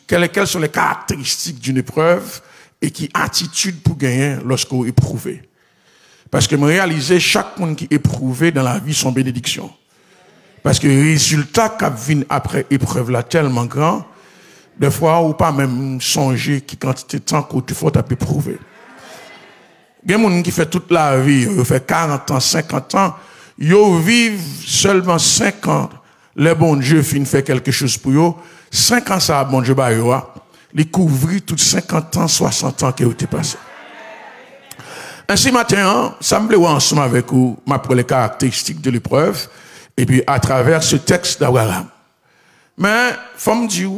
quelles sont les caractéristiques d'une épreuve et qui attitude pour gagner lorsqu'on est éprouvé. Parce que me réaliser chaque monde qui est éprouvé dans la vie son bénédiction. Parce que le résultat qui vient après épreuve là tellement grand, des fois ou pas même songer qui quantité de temps que tu faut éprouver. Il y a des gens qui fait toute la vie, ils fait 40 ans, 50 ans, ils vivent seulement 5 ans. Le bon Dieu finit fait quelque chose pour eux. 5 ans, ça, bon Dieu, bah, ils couvrent toutes 50 ans, 60 ans qui ont été passés. Ainsi, matin, ça me plaît ensemble avec vous, pour les caractéristiques de l'épreuve, et puis à travers ce texte d'Abraham. Mais, faut me dire,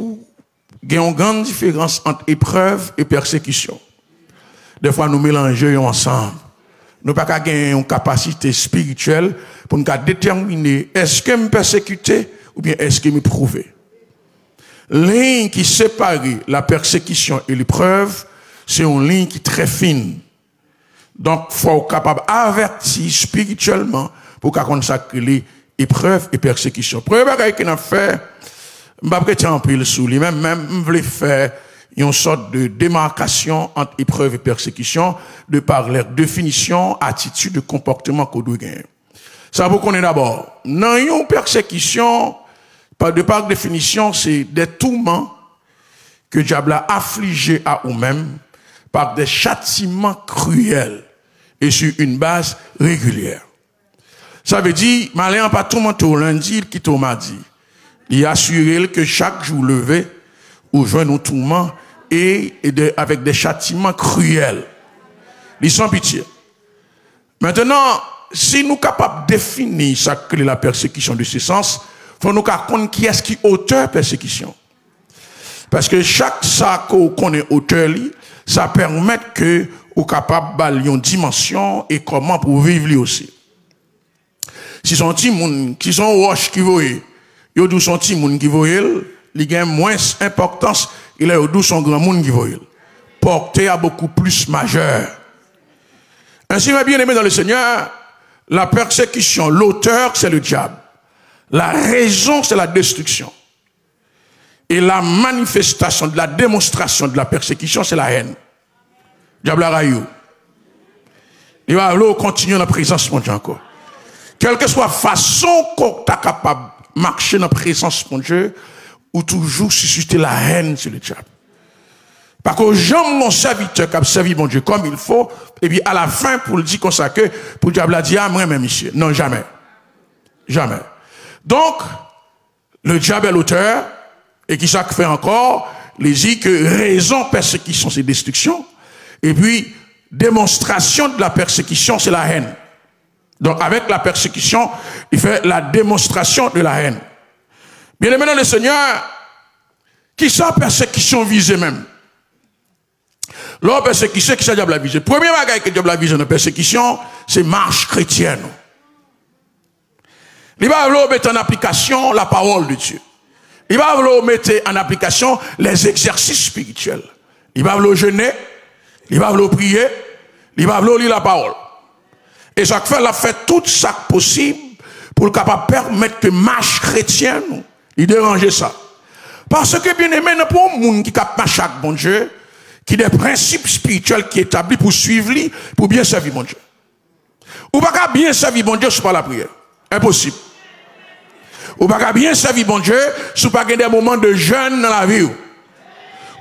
il y a une grande différence entre épreuve et persécution. Des fois, nous mélangeons ensemble. Nous n'avons pas une capacité spirituelle pour nous déterminer est-ce que me persécuter ou bien est-ce que me prouver. Ligne qui sépare la persécution et l'épreuve, c'est une ligne qui est très fine. Donc, il faut être capable d'avertir spirituellement pour qu'on consacre épreuve et persécution. Premier bagage qu'on a fait, je ne vais pas en pile sous lui, même je voulais faire une sorte de démarcation entre épreuve et persécution, de par leur définition, attitude, de comportement qu'on doit gagner. Ça vous connaît d'abord. Dans une persécution, par définition, c'est des tourments que diable a affligés à eux-mêmes par des châtiments cruels et sur une base régulière. Ça veut dire, malin pas tourmenté au lundi, qui au mardi. Il assure que chaque jour levé, ou joint nos tourments, avec des châtiments cruels. Ils sont pitié. Maintenant, si nous sommes capables de définir ça que la persécution de ce sens, il faut nous connaître qui est-ce qui est auteur de persécution. Parce que chaque ça qu'on est auteur, ça permet que nous sommes capables de une dimension et comment pour vivre lui aussi. Si son petit monde, qui sont roches qui voient, yo dou son petit monde qui voient, il gagne moins d'importance, il est d'où son grand monde qui voit. Porté à beaucoup plus majeur. Ainsi, mes bien-aimés dans le Seigneur, la persécution, l'auteur, c'est le diable. La raison, c'est la destruction. Et la manifestation, de la démonstration de la persécution, c'est la haine. Diable a raillé. Il va continuer dans la présence de Dieu encore. Quelle que soit la façon qu'on est capable de marcher dans la présence de Dieu, ou toujours susciter la haine sur le diable. Parce que j'aime mon serviteur qui a servi mon Dieu comme il faut, et puis à la fin, pour le dire comme ça, que pour le diable a dit, ah, moi, même monsieur. Non, jamais. Jamais. Donc, le diable est l'auteur, et qui ça fait encore, il dit que raison, persécution, c'est destruction, et puis, démonstration de la persécution, c'est la haine. Donc, avec la persécution, il fait la démonstration de la haine. Bien aimé dans le Seigneur, qui ça persécution visée même? L'autre persécution, qui ça diable la visée? Premier bagage que diable la visée dans la persécution, c'est marche chrétienne. Il va vouloir mettre en application la parole de Dieu. Il va vouloir mettre en application les exercices spirituels. Il va vouloir jeûner, il va vouloir prier, il va vouloir lire la parole. Et chaque fois, il a fait tout ça possible pour le capable permettre que marche chrétienne, il dérange ça. Parce que bien aimé, n'est pas un monde qui capte chaque bon Dieu, qui a des principes spirituels qui établis pour suivre lui, pour bien servir mon Dieu. Ou pas bien servir mon Dieu, c'est pas la prière. Impossible. Ou pas bien servir mon Dieu, c'est pas des moments de jeûne dans la vie.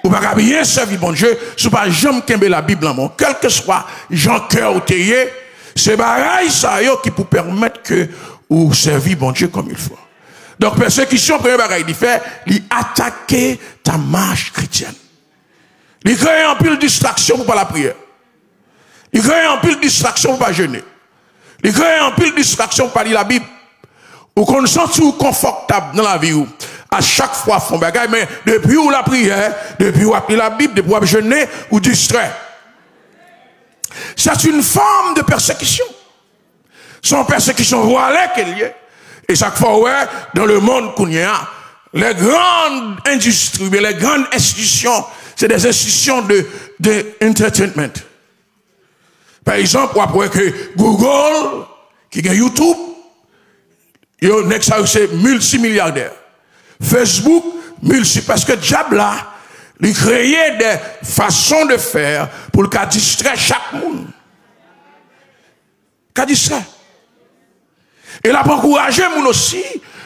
Ou pas bien servir mon Dieu, c'est pas jamais qu'aimer la Bible en mon. Quel que soit Jean cœur ou théier, c'est bagaille ça qui pour permettre que ou servir bon Dieu comme il faut. Donc persécution, premier bagaille il fait, il attaquer ta marche chrétienne. Il crée un pile de distraction pour pas la prière. Il crée un pile de distraction pour pas jeûner. Il crée un pile de distraction pour pas lire la Bible. Ou qu'on se sent confortable dans la vie où à chaque fois font bagaille, mais depuis où la prière, depuis où appeler la Bible, depuis où jeûner ou distrait. C'est une forme de persécution. Son persécution voilà qu'elle y est. Et chaque fois, ouais, dans le monde qu'on y a, les grandes industries, les grandes institutions, c'est des institutions de entertainment. Par exemple, on voit que Google, qui a YouTube, c'est multimilliardaire. Facebook, parce que diable là, Il créait des façons de faire pour le cas distraire chaque monde. Cas distraire. Et il a encouragé les gens aussi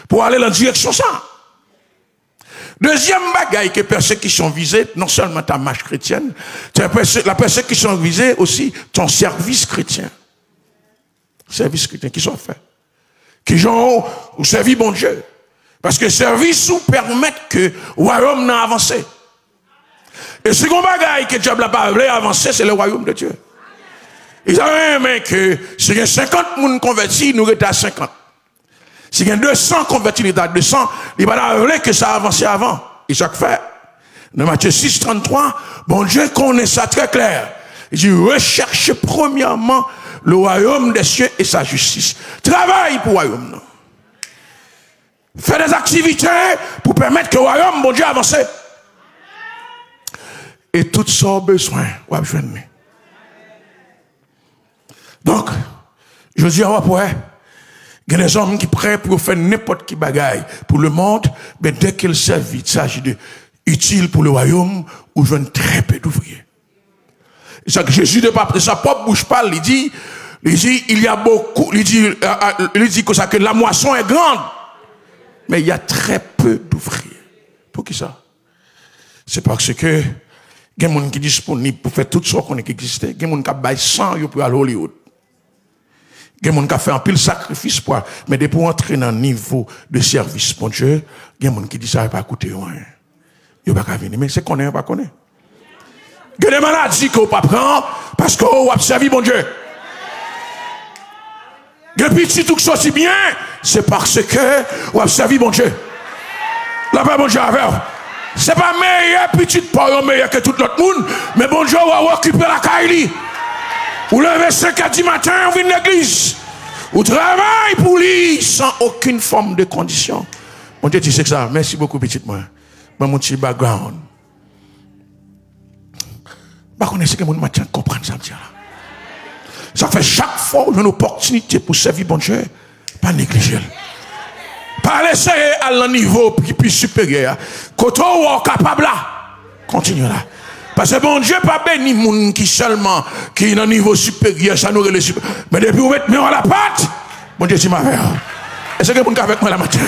pour aller dans la direction ça. Deuxième bagaille que persécution visée, non seulement ta marche chrétienne, la persécution visée aussi ton service chrétien. Service chrétien qui sont faits. Qui sont au service bon Dieu. Parce que service nous permet que le royaume n'a avancé. Et second bagaille que Dieu n'a pas voulu avancer, c'est le royaume de Dieu. Ils ont aimé que si il y a 50 personnes convertis, nous sommes à 50. Si il y a 200 convertis, nous sommes à 200. Il n'a pas voulu que ça avance avant. Et chaque fait. Dans Matthieu 6, 33, bon Dieu connaît ça très clair. Il dit, recherchez premièrement le royaume des cieux et sa justice. Travaille pour le royaume. Non? Fais des activités pour permettre que le royaume, bon Dieu, avance. Et tout ça besoin, donc, je dis à vous, il y a des hommes qui sont prêts pour faire n'importe qui bagaille pour le monde, mais dès qu'ils servent, il s'agit de utile pour le royaume, où je très peu d'ouvriers. C'est ça que Jésus de sa propre bouche parle, il dit, il y a beaucoup, il dit que ça, que la moisson est grande, mais il y a très peu d'ouvriers. Pour qui ça? C'est parce que, il y a des gens qui sont disponibles pour faire tout ce qu'on existe. Il y a des gens qui ont 100 pour aller à Hollywood. Il y a des gens qui ont fait un pile sacrifice pour, mais pour entrer dans un niveau de service pour Dieu, il y a des gens qui disent ça ne va pas coûter rien. Il ne va pas venir. Mais c'est qu'on ne pas connaître. Il y a des maladies qu'on ne peut pas prendre parce qu'on a servi bon Dieu. Depuis que tout ça si bien, c'est parce que on a servi bon Dieu. La paix bon Dieu avec vous. C'est pas meilleur, petite parole meilleur que tout l'autre monde, mais bon Dieu va occuper la caille. Vous levez 5 à 10 matin, vous venez à l'église. Vous travaillez pour lui sans aucune forme de condition. Mon Dieu, tu sais que ça. Merci beaucoup, petite moi. Mon petit background. Je ne sais pas si je comprends ça. Ça fait chaque fois une opportunité pour servir bon Dieu, pas négliger. Pas laisser à un niveau plus supérieur. Quand on est capable là, continue là. Parce que bon Dieu pas béni moun qui seulement qui est à un niveau supérieur, ça nous relève supérieur. Mais depuis vous mettez à la patte, bon Dieu dit ma mère. Est-ce que vous êtes avec moi la matin?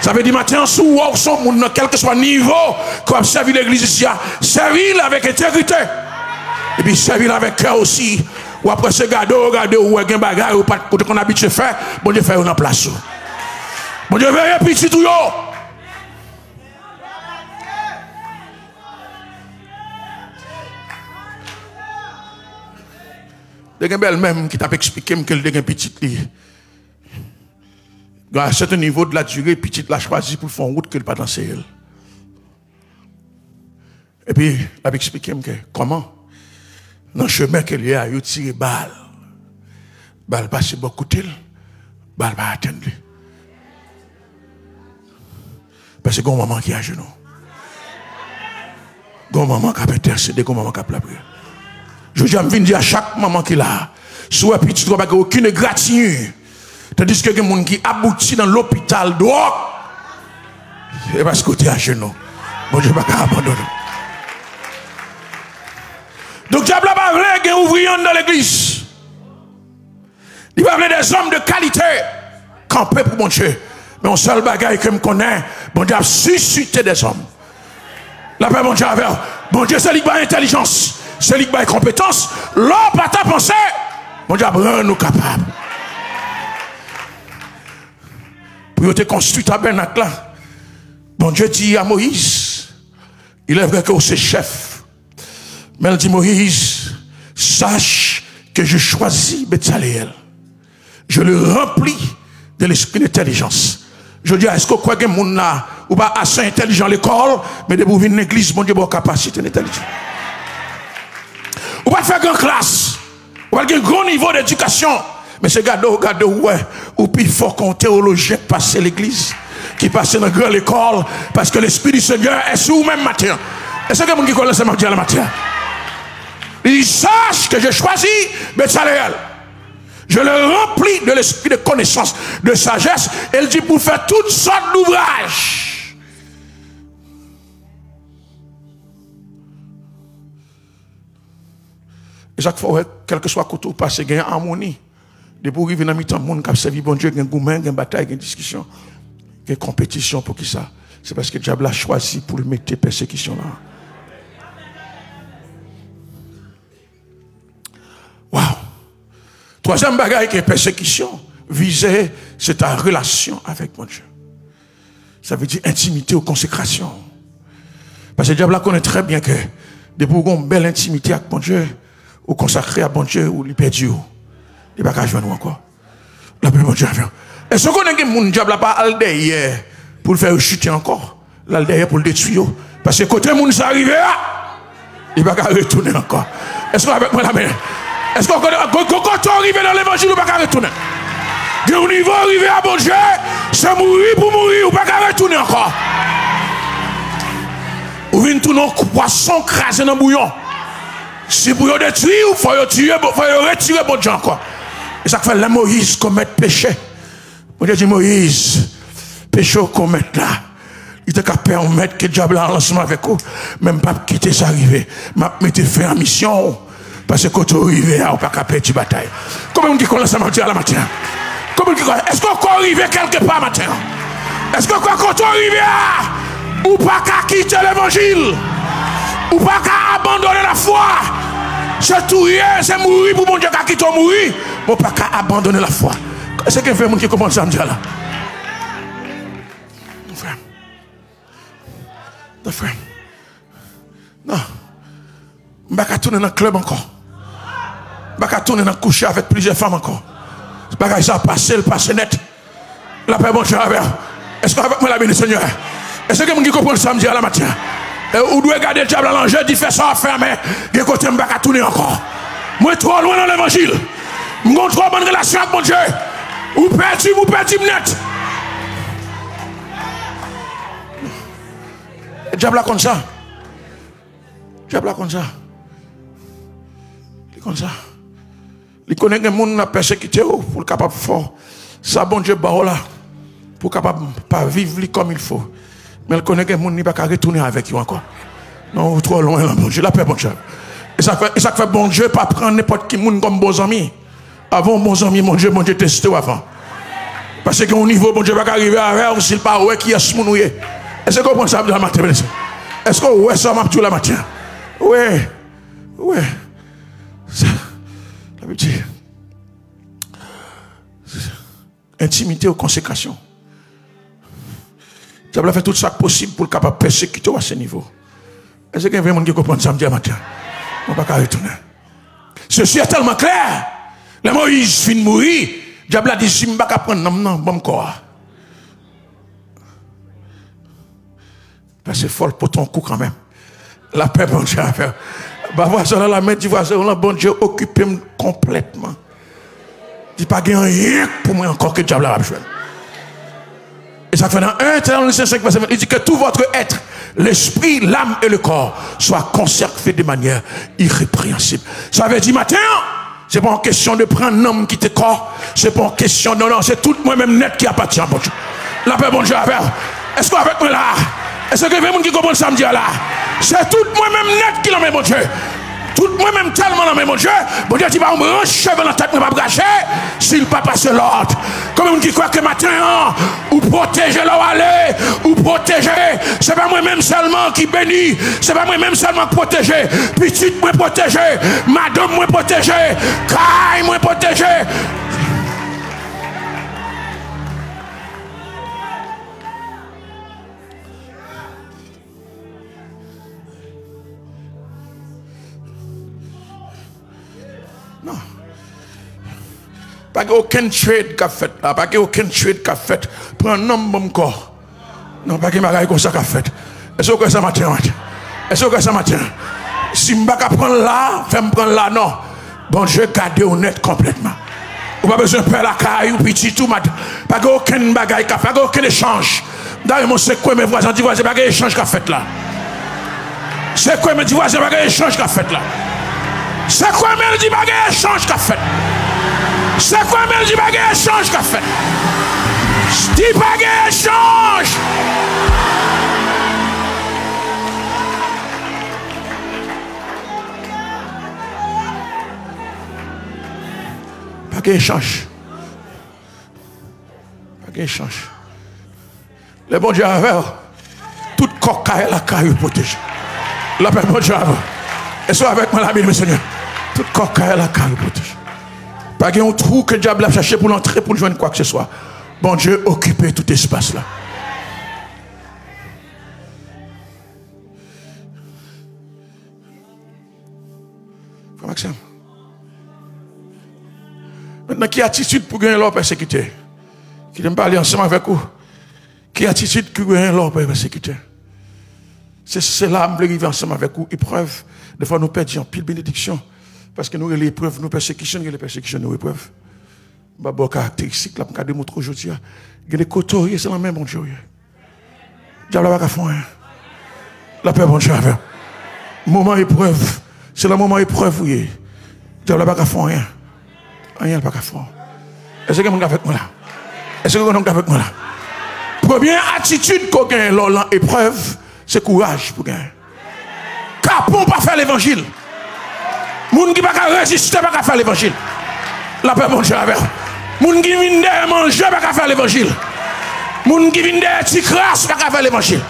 Ça veut dire matin sous ou son moun quel que soit le niveau qu'on servir l'église ici, servir avec intégrité. Et puis servir avec cœur aussi. Ou après ce regardez ou un bagage ou pas qu'on habite à faire, bon Dieu fait en place. Bon Dieu veille petit tout yo. Il y a belle même qui t'a expliqué que le dégain petit à un certain niveau de la durée, petit l'a choisi pour faire une route qu'elle pas danser. Et puis, il a expliqué que comment dans le chemin qu'elle y a, il a tiré balle. Balle passe beaucoup de temps, balle va atteindre lui. Parce que il y a un maman qui est à genoux. Il y a un maman qui a intercédé, il y a un maman qui a pleuré. Je viens dire à chaque maman qui est là, soit petit, tu n'as aucune égratignure. Tandis que il y a des gens qui aboutit dans l'hôpital dehors. C'est parce que tu es à genoux. Bon Dieu, ne va pas abandonner. Donc, diable n'a pas voulu qu'il ouvrier dans l'église. Il va voulu des hommes de qualité camper pour mon Dieu. Mais un seul bagaille que je connais, bon Dieu a suscité des hommes. La paix, mon Dieu, avec bon Dieu, c'est lui qui a intelligence, c'est lui qui a compétence. L'homme pas ta pensée, mon Dieu a rendu nous capables. Pour te construire tabernacle là, bon Dieu dit à Moïse, il est vrai que c'est chef. Mais il dit Moïse, sache que je choisis Betsaleel. Je le remplis de l'esprit d'intelligence. Je dis, est-ce que quoi que mon là, ou pas assez intelligent à l'école, mais de vous venir à l'église, mon Dieu, votre capacité d'intelligence. Ou pas faire grand classe, ou pas un gros niveau d'éducation, mais c'est regardez, ouais, ou plus fort qu'un théologien passe l'église, qui passe dans la grande école, parce que l'esprit du Seigneur est sur vous-même matin. Est-ce que vous qui connaissez ma la matière? Il sache que je choisis Betsaleel. Je le remplis de l'esprit de connaissance, de sagesse. Elle dit pour faire toutes sortes d'ouvrages. Et chaque fois, quel que soit côté où passe, il y a une harmonie. De pour arriver dans le temps, le monde qui a servi bon Dieu, il y a un gourmand, il y a une bataille, il y a une discussion, il y a une compétition pour qui ça? C'est parce que le diable a choisi pour lui mettre des persécutions là. Waouh! Troisième bagaille qui est persécution, visée, c'est ta relation avec mon Dieu. Ça veut dire intimité ou consécration. Parce que le diable connaît très bien que depuis qu'on a une belle intimité avec mon Dieu, ou consacré à mon Dieu, ou lui perdu, il ne va pas jouer nous encore. La paix, mon Dieu. Est-ce qu'on a un diable pas al derrière pour le faire chuter encore? Là derrière pour le détruire. Parce que côté moun ça arrivé, il va pas retourner encore. Est-ce qu'on avec moi la main? Est-ce qu'on quand on arrive dans l'évangile, il va pas retourner? De au niveau arrivé à bon Dieu, c'est mourir pour mourir, ou pas retourner encore. Ou vient tout nos poissons crasés dans le bouillon. Si vous détruire, il faut retirer bon Dieu encore. Et ça fait la Moïse commettre péché. Mon Dieu dit Moïse, péché commettre là. Il te permettre que le diable a lancement avec vous. Même pas quitter ça arriver. M'a mettre fin en mission. Parce que quand tu arrives, on ne peut pas perdre la bataille. Comment on dit qu'on lance à la matin? Comment on dit est-ce qu'on peut arriver quelque part matin? Est-ce que quand on arrive ou pas qu'à quitter l'évangile? Ou pas qu'à abandonner la foi? C'est tout, c'est mourir pour mon Dieu qui quitte mourir. Ou pas qu'à abandonner la foi. Est-ce qu'il y a quelqu'un qui comprend ça me dire là? Mon frère. Non, frère. Non. Je ne vais pas tourner dans le club encore. Je ne vais pas tourner dans le coucher avec plusieurs femmes encore. Je ne vais pas ça passer, le passer net. La paix, mon Dieu, est-ce qu'avec moi la bénédiction, Seigneur? Est-ce que quelqu'un qui comprend ça me dit à la matin? Ou doit garder le diable à l'enjeu, dit fait ça à faire, mais de côté, je ne vais pas tourner encore. Moi, trop loin dans l'évangile. Je n'ai trop bonne relation avec mon Dieu. Ou perdu net. Le diable a comme ça. Le diable a comme ça. Il est comme ça. Il connaît que le monde n'a persécuté pour le capable fort. Ça, bon Dieu, là, pour capable pas vivre comme il faut. Mais il connaît que le monde n'a pas retourner avec lui encore. Non, trop loin, là, bon Dieu. La paix, bon Dieu. Et ça fait bon Dieu, pas prendre n'importe qui monde comme bons amis. Avant, bons amis, mon Dieu, testé avant. Parce qu'au niveau, bon Dieu, va arriver à faire s'il pas ouais qui est ce monde. Est-ce que vous comprenez ça la matin? Est-ce que vous voyez ça la matin? Oui. Oui. Ça veut dire intimité ou consécration. Ça veut faire tout ça possible pour le capable de persécuter à ce niveau. Est-ce qu'il y a des gens qui comprennent ça le matin? On ne va pas retourner. Ceci est tellement clair. Le Moïse finit de mourir. Le diable a dit si je ne vais pas prendre non, bon corps. C'est folle pour ton coup quand même. La paix, bon Dieu, à faire. Bah, voilà, ça, la main du voisin, bon Dieu, occupé complètement. Il n'y a pas rien pour moi encore que le diable a besoin. Et ça fait dans 1 Thessaloniciens 5, verset 20, il dit que tout votre être, l'esprit, l'âme et le corps, soient conservés de manière irrépréhensible. Ça veut dire matin, c'est pas en question de prendre un homme qui te corps, c'est pas en question, non, c'est tout moi-même net qui appartient à bon Dieu. La paix, bon Dieu, à faire. Est-ce qu'avec moi là? Est-ce que quelqu'un qui comprend samedi là? C'est tout moi-même net qui l'a mis, mon Dieu. Tout moi-même tellement l'a mis, mon Dieu. Mon Dieu, tu vas me brancher cheveux dans la tête, mais pas bracher. S'il ne pas passer l'ordre. Comme on dit quoi que matin, ou protéger là où aller, ou protéger. C'est pas moi-même seulement qui bénit. C'est pas moi-même seulement qui protéger. Petite, moi protéger. Madame, moi protéger. Caille, moi protéger. Non. Pas aucun trade qu'a fait là, pas aucun trade qu'a fait. Prends un homme bon corps. Non, pas qu'il m'a comme ça qu'a fait. Est-ce que ça matin? Est-ce que ça matin? Si je ne peux pas prendre là, fais-moi prendre là, non. Bon, je garde honnête complètement. Ou pas besoin de faire la caille ou petit tout matin. Pas aucun bagaille qu'a fait, pas aucun échange. D'ailleurs, c'est quoi mes voisins disent, c'est pas un échange qu'a fait là. C'est quoi mes voisins, c'est pas un échange qu'a fait là. C'est quoi même dit bagage échange qu'a fait? C'est quoi même dit bagage échange qu'a fait? Dis bagage échange. Pas d'échange. Pas d'échange. Le bon Dieu avec tout coca et la caille protège. La paix, bon Dieu avec. Et soit avec moi, l'ami, mes seigneurs. Tout coca et la caille protège. Pas un trou que le diable a cherché pour l'entrer, pour joindre quoi que ce soit. Bon Dieu, occupez tout espace là. Frère Maxime. Maintenant, qui attitude pour gagner l'or persécuté? Qui n'aime pas aller ensemble avec vous? Qui attitude pour gagner l'or persécuté? C'est là que je vais ensemble avec vous. Épreuve. Des fois, nous perdons pile bénédiction. Parce que nous avons les épreuves, nous persécutions, les persécutions, nous épreuves. Bon caractéristique, là, pour démontrer aujourd'hui. Il y a des côtés, c'est la même, bon Dieu. Diable n'a pas fait rien. La paix, bon Dieu. Moment épreuve. C'est le moment épreuve, oui. Diable n'a pas fait rien. Rien n'a pas fait. Est-ce que vous êtes avec moi là? Est-ce que vous êtes avec moi là? Première attitude qu'on gagne dans l'épreuve, c'est courage pour gagner. Car pour ne pas faire l'évangile. Moun qui ne peut pas résister, ne peut pas faire l'évangile. La paix, mon Dieu, avec. Moun qui vient de manger, ne peut pas faire l'évangile. Moun qui vient de ticrasse, ne peut pas faire l'évangile.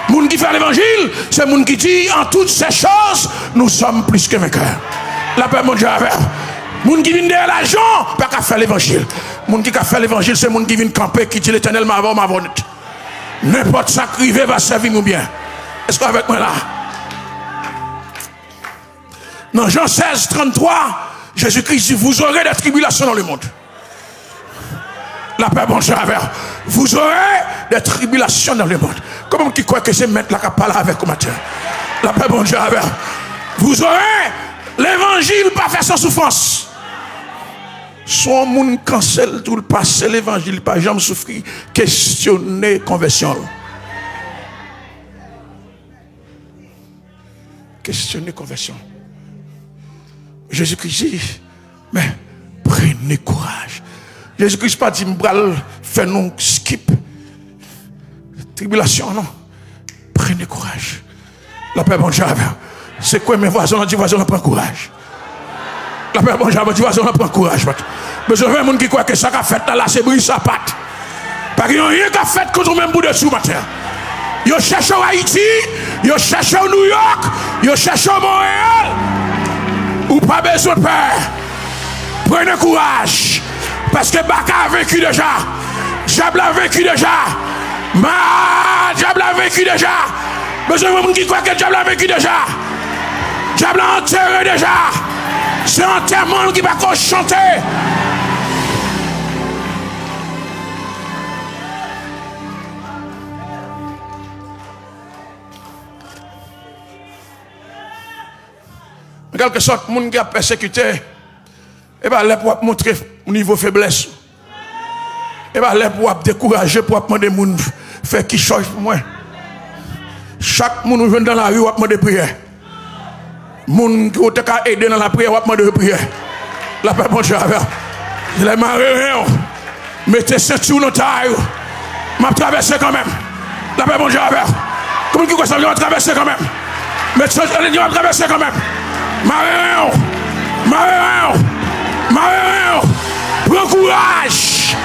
Moun qui fait l'évangile, c'est moun qui dit en toutes ces choses, nous sommes plus que vainqueurs. La paix, mon Dieu, avec. Moun qui vient de l'argent, ne peut pas faire l'évangile. Moun qui a fait l'évangile, c'est moun qui vient camper, qui dit l'éternel m'avant, m'avant. N'importe ça qui va servir nous bien. Est-ce que avec moi là? Dans Jean 16, 33, Jésus-Christ dit, vous aurez des tribulations dans le monde. La paix, bon Dieu, avec. Vous aurez des tribulations dans le monde. Comment qui croit que c'est mettre la capale avec vous matin? La paix, bon Dieu, avec. Vous aurez l'évangile pas fait sans souffrance. Son monde cancelle tout le passé, l'évangile pas jamais souffrir. Questionner conversion. Questionner conversion. Jésus-Christ dit, mais prenez courage. Jésus-Christ pas dit, m'bral, fait nous skip. Tribulation, non. Prenez courage. La paix, bon Dieu, c'est quoi mes voisins? On dit, voisins, on prend courage. La paix, bon Dieu, on dit, voisins, on prend courage. Mais je veux un monde qui croit que ça qu'a fait là, c'est brille sa patte. Parce qu'il n'y a rien qu'à fait contre même bout dessous, matin. Yo cherche au Haïti, yo cherche au New York, yo cherche au Montréal. Ou pas besoin de peur. Prenez courage. Parce que Baka a vécu déjà. Diable a vécu déjà. Diable a vécu déjà. Besoin de monde qui croit que Diable a vécu déjà. Diable a enterré déjà. C'est un enterrement qui va chanter. En quelque sorte, les gens qui ont persécuté, et bien, les pour montrer au niveau faiblesse. Et bien, les pour décourager, pour demander aux gens faire qui change pour moi. Chaque monde qui vient dans la rue, on demande prière. Les gens qui ont aidé dans la prière, on demande prière. La paix, mon Dieu, les marins, mettez ceinture dans ta taille. Je vais traverser quand même. La paix, mon Dieu, comment qui ça va traverser quand même? Mettez ceinture, je vais traverser quand même. Maréon, prends courage,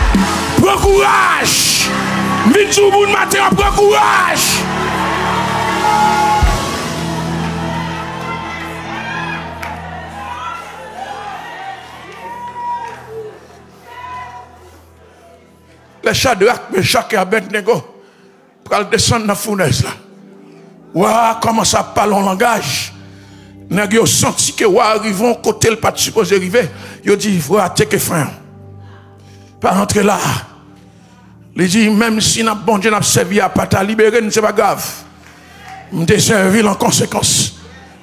prends courage. Vite au bout de matin, prends courage. Les Shadrach, Meshach et Abednego, pour descendre dans la fournaise là. Waouh, comment ça parle en langage. Ils ont senti que vous arrivez côté le pas supposé arriver. Ils ont dit, vous avez que frère. Pas rentrer là. Ils dit, même si nous bon Dieu n'a servi à pas libérer, ce n'est pas grave. Nous devons servir en conséquence.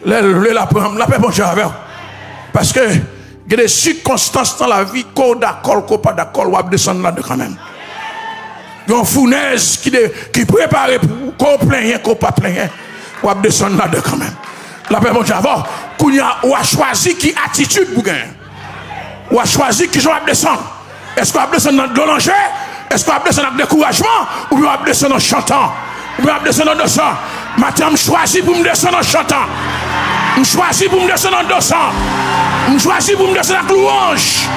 La paix, bon Dieu, parce que il y a des circonstances dans la vie, qu'on d'accord, qu'on pas d'accord, on va descendre là-dedans quand même. Il y a une fournaise qui prépare pour qu'on plaigne, qu'on pas plaigne, on va descendre là-dedans quand même. La paix, bon Dieu, avant, on a choisi qui attitude pour gagner. On a choisi qui va descendre. Est-ce qu'on va descendre dans le danger? Est-ce qu'on va descendre dans le découragement? Ou on va descendre en chantant? Ou on va descendre en dansant? Maintenant, je choisis pour me descendre en chantant. Je choisis pour me descendre en dansant. Je choisis pour me descendre avec louange.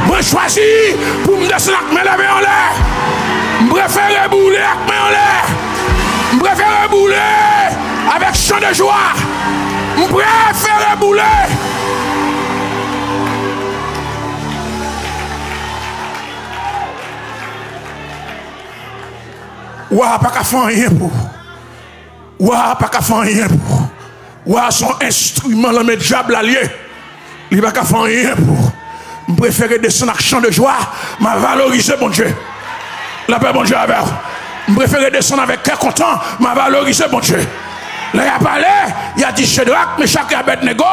Je choisis pour me descendre avec mes lèvres en l'air. Je préfère bouler avec mes en l'air. Je préfère bouler avec chant de joie. Je préfère bouler. Ouah, pas qu'à faire rien pour. Ouah, pas qu'à faire rien pour. Ouah, son instrument, le diable allié. Il n'y a pas qu'à faire rien pour. Je préfère descendre avec chant de joie. Je valoriser mon Dieu. La paix, mon Dieu, avec. Je préfère descendre avec cœur content. Je valoriser mon Dieu. Là, il a parlé, il a dit Shadrach, Meshach et Abednego.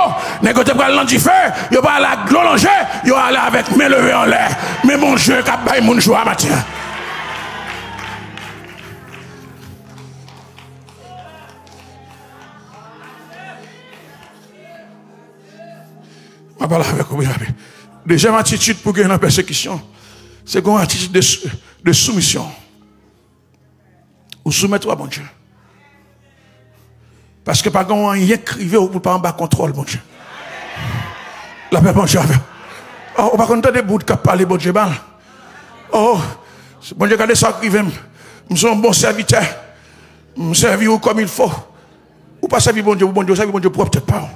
Nego te pral lan du feu. Il va aller glolonger. Il va aller avec mes levées en l'air. Mais mon Dieu, qui a baillé mon joie matin. Je parle avec vous. Deuxième attitude pour gagner la persécution, c'est une attitude de soumission. Ou soumettre à bon Dieu. Parce que par contre, rien écrivé ou pas en bas contrôle, bon Dieu. La paix, bon Dieu. Oh, par contre, des bouts qui parlent, bon Dieu. Oh, bon Dieu, regardez ça, écrivé. Je suis un bon serviteur. Je servis comme il faut. Ou pas servir bon Dieu, servir bon Dieu pour peut-être pas.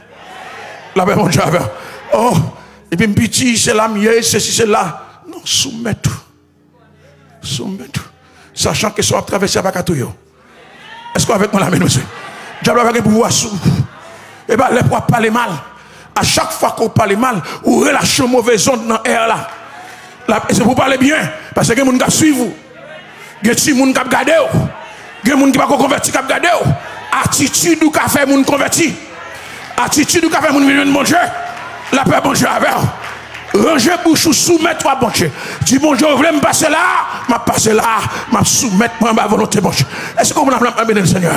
La paix, bon Dieu. Oh, et puis petit, c'est là, ceci, c'est là. Non, soumets tout. Soumets tout. Sachant que ça va traverser à Bakatouyo. Est-ce qu'on avec moi la main, monsieur? Diable avec pour voir sous. Et bien, les pour parler mal. À chaque fois qu'on parle mal, ou relâchez une mauvaise onde dans l'air là. C'est pour parler bien. Parce que les gens qui suivent vous. Les gens qui regardent vous. Les gens qui ne sont pas convertis qui regardent vous. Attitude qui fait les gens convertis. Attitude qui fait les gens venir de mon Dieu. La paix, bon Dieu, avec. Ranger bouche ou soumettre toi, bon Dieu. Dis, bon Dieu, vous voulez me passer là? Je vais passer là. Je vais soumettre moi ma volonté, bon Dieu. Est-ce que vous m'avez le Seigneur?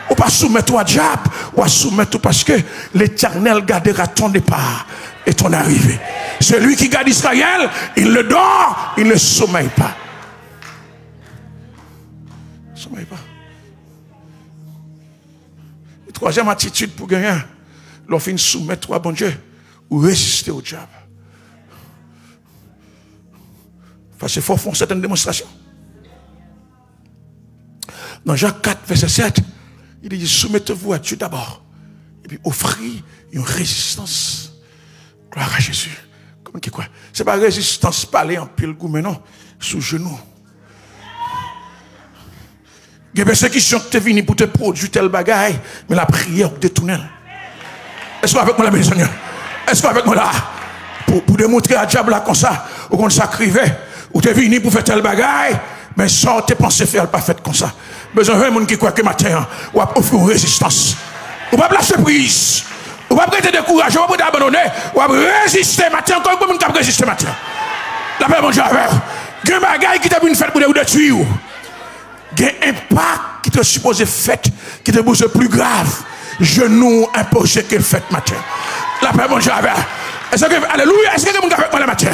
Ou pas soumettre toi, diable, ou pas soumettre parce que l'Éternel gardera ton départ et ton arrivée. Celui qui garde Israël, il ne dort, il ne sommeille pas. Il ne sommeille pas. La troisième attitude pour gagner, l'offre soumettre toi, bon Dieu, ou résister au diable. Parce qu'il faut faire certaines démonstrations. Dans Jacques 4, verset 7, il dit soumettez-vous à Dieu d'abord. Et puis offrez une résistance. Gloire à Jésus. Comment qui quoi? Ce n'est pas résistance parler en pile goût, mais non, sous genou. Il y a des persécutions qui sont venues pour te produire tel bagaille, mais la prière détourne. Est-ce que avec moi la Seigneur? Est-ce que avec moi là? Pour démontrer à diable là comme ça, ou qu'on s'acrivait, ou tu es venu pour faire tel bagaille, mais sans te penser faire pas fait comme ça. Besoin d'un monde qui croit que matin, ou offre une résistance. Ou pas lâcher prise. Ou pas prêter de courage, ou pas abandonner, ou résister matin, encore un monde qui résister matin. La paix, mon Dieu, avec. Il y a un bagaille qui t'a une fête pour vous détruire. Il y a un impact qui te supposé fait, qui te pose plus grave. Genou imposé que fait matin. La paix, mon Dieu, avec. Est-ce que, alléluia, est-ce que vous avez avec moi le matin?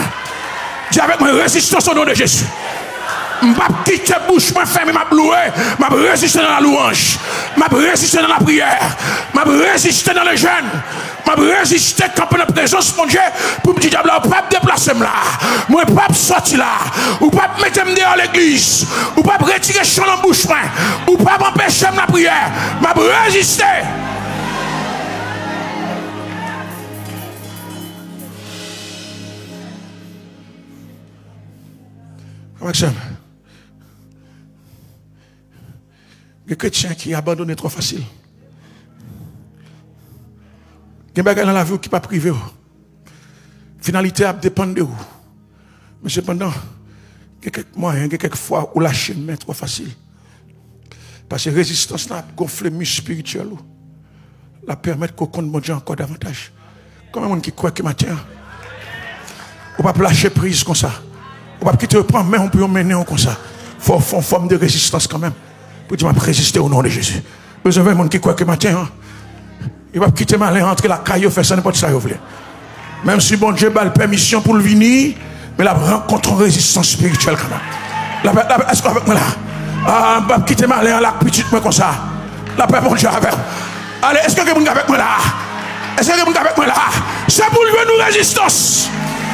Dis avec moi, résistance au nom de Jésus. Je ne vais pas quitter la bouche, je vais fermer ma louer, je vais résister dans la louange, je vais résister dans la prière, je vais résister dans le jeûne, je vais résister quand on est en présence de mon Dieu pour me dire, diable, je ne vais pas me déplacer là, je ne vais pas sortir là, ou pas me mettre dehors l'église, ou pas retirer le chant dans la bouche, ou pas m'empêcher la prière, je vais résister. Maxime. Les chrétiens qui abandonnent trop facile. Il y a des gens dans la vie qui ne sont pas privés. Finalité dépend de vous. Mais cependant, il y a quelques moyens, il y a quelques fois où lâcher main trop facile. Parce que la résistance a gonflé le muscle spirituel. La permettre qu'on compte mon Dieu encore davantage. Comme un monde qui croit que matin, on ne peut pas lâcher prise comme ça. On ne peut pas quitter prendre main, on peut mener comme ça. Il faut une forme de résistance quand même. Pour dire, je vais résister au nom de Jésus. Besoin d'un monde qui croit que matin, il va quitter malin entre la caille, faire ça n'importe ça. Même si bon Dieu a la permission pour le venir, mais la rencontre en résistance spirituelle quand même. Est-ce qu'on avec moi là? Ah, je vais quitter malin la petite moi comme ça. La paix, bon Dieu avec. Allez, est-ce que vous êtes avec moi là? Est-ce que vous êtes avec moi là? C'est pour le nous résistance.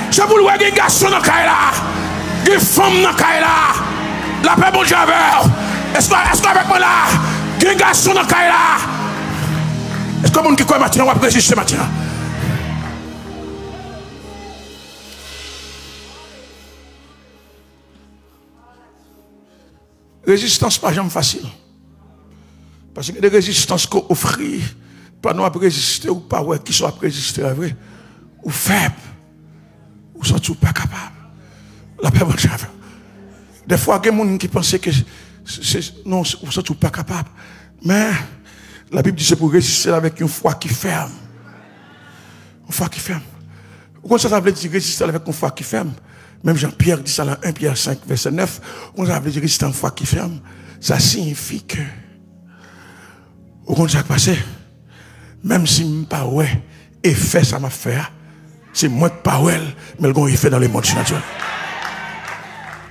C'est pour le voir des garçons dans Kaila, des femmes dans Kaila. La paix, bon Dieu, est-ce qu'avec moi là, des garçons dans Kaila? Est-ce que le monde qui croit maintenant va résister maintenant? Résistance pas jamais facile. Parce que des résistances qu'on offre, pas nous à résister ou pas, ouais, qui sont à résister, vrai, ou faible, ou sont tout pas capable. La paix, bon Dieu. Des fois, il y a des gens qui pensent que non, ou sont tout pas capable. Mais la Bible dit que c'est pour résister avec une foi qui ferme. Une foi qui ferme. Pourquoi ça veut dire résister avec une foi qui ferme? Même Jean-Pierre dit ça dans 1 Pierre 5, verset 9. On a dit résister une foi qui ferme. Ça signifie que, au contraire, passé, même si je ne pas ouais, effet ça m'a fait, c'est moi qui pas ouais, mais le effet dans le monde naturel.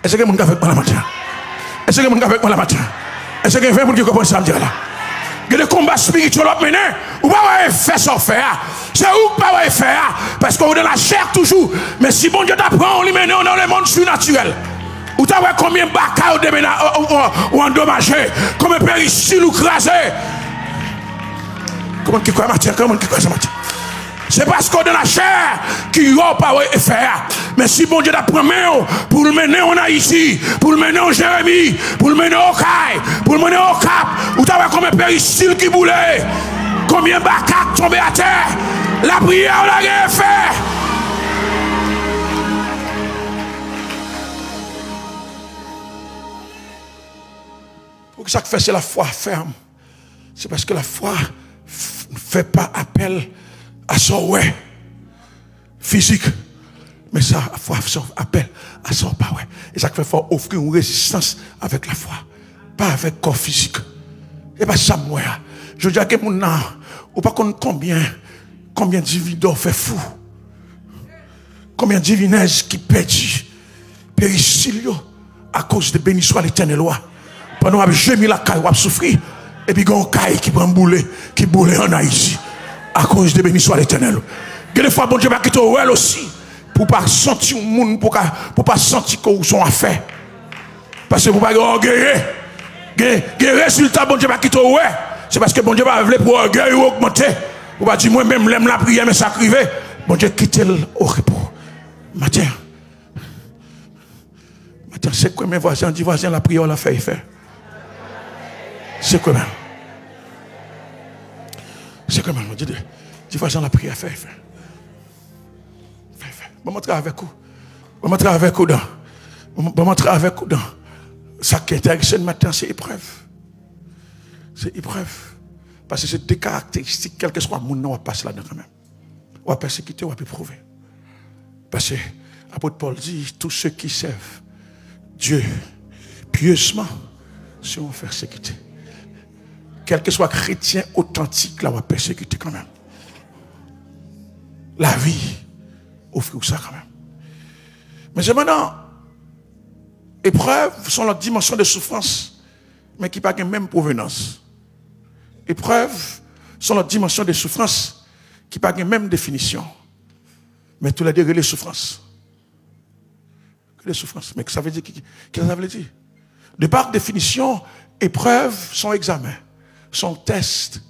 Est-ce que vous avez fait moi la matin? Est-ce que vous avez fait moi la matin? Est-ce que vous avez fait qui comprend ça me dire là? Il y a des combats spirituels à mener, ou pas effet sans faire. C'est où pas effet, parce qu'on est dans la chair toujours. Mais si bon Dieu t'apprend, on lui mène dans le monde surnaturel. Ou t'as vu combien de bacas ou endommagés, combien de périciles ou crasés. Comment qui croit matin? Comment qui croit ça matin? C'est parce qu'on est dans la chair qu'il n'y a pas effet. Mais si bon Dieu t'apprend pour le mener en Haïti, pour le mener en Jérémie, pour le mener au Caille, pour le mener au Cap, ou t'as vu combien de périciles qui boulaient, combien de bacas tombés à terre, la prière on a fait. Pour que ça fait, c'est la foi ferme. C'est parce que la foi ne fait pas appel à son ouais physique, mais ça la foi fait appel à son pas ouais. Et ça fait faut offrir une résistance avec la foi, pas avec corps physique. Et pas ça moi. Je dis à que mon nom, ou pas combien d'individus fait fou, combien de divinaises qui perdent péricilio à cause de béni soit l'Éternel. Pendant que j'ai mis la caille, on souffrir, et puis il y a un caille qui prend bouler, qui boule en Haïti, à cause de béni soit l'Éternel. Et des fois, bon Dieu va quitter elle aussi, pour pas sentir le monde, pour pas sentir qu'on sont à faire. Parce que pour pas orgueiller, les résultats, bon Dieu va quitter elle. C'est parce que bon Dieu va vouloir pour orgueil ou augmenter. Pour pas dire moi-même, l'aime la prière, mais ça crive. Bon Dieu quitte au repos. Matin, c'est quoi mes voisins? Dis voisin, la prière, on l'a fait faire. C'est quoi même? C'est quoi même? Dis voisin, la prière, faire. Bon, montrer avec vous. Bon, montrer avec vous dans. Bon, montrer avec vous dans. Ça qui est intéressant ce matin, c'est épreuve. C'est épreuve. Parce que c'est des caractéristiques, quel que soit le monde, on va passer là-dedans quand même. On va persécuter, on va prouver. Parce que l'apôtre Paul dit, tous ceux qui servent Dieu pieusement seront persécutés. Quel que soit chrétien authentique, là, on va persécuter quand même. La vie offre ça quand même. Mais c'est maintenant, épreuves sont la dimension de souffrance, mais qui n'a pas la même provenance. Épreuves sont la dimension de souffrance, qui n'a pas la même définition. Mais tous les deux, les souffrances. Les souffrances. Mais ça veut dire, qu'est-ce que ça veut dire? De par définition, épreuves sont examens, sont tests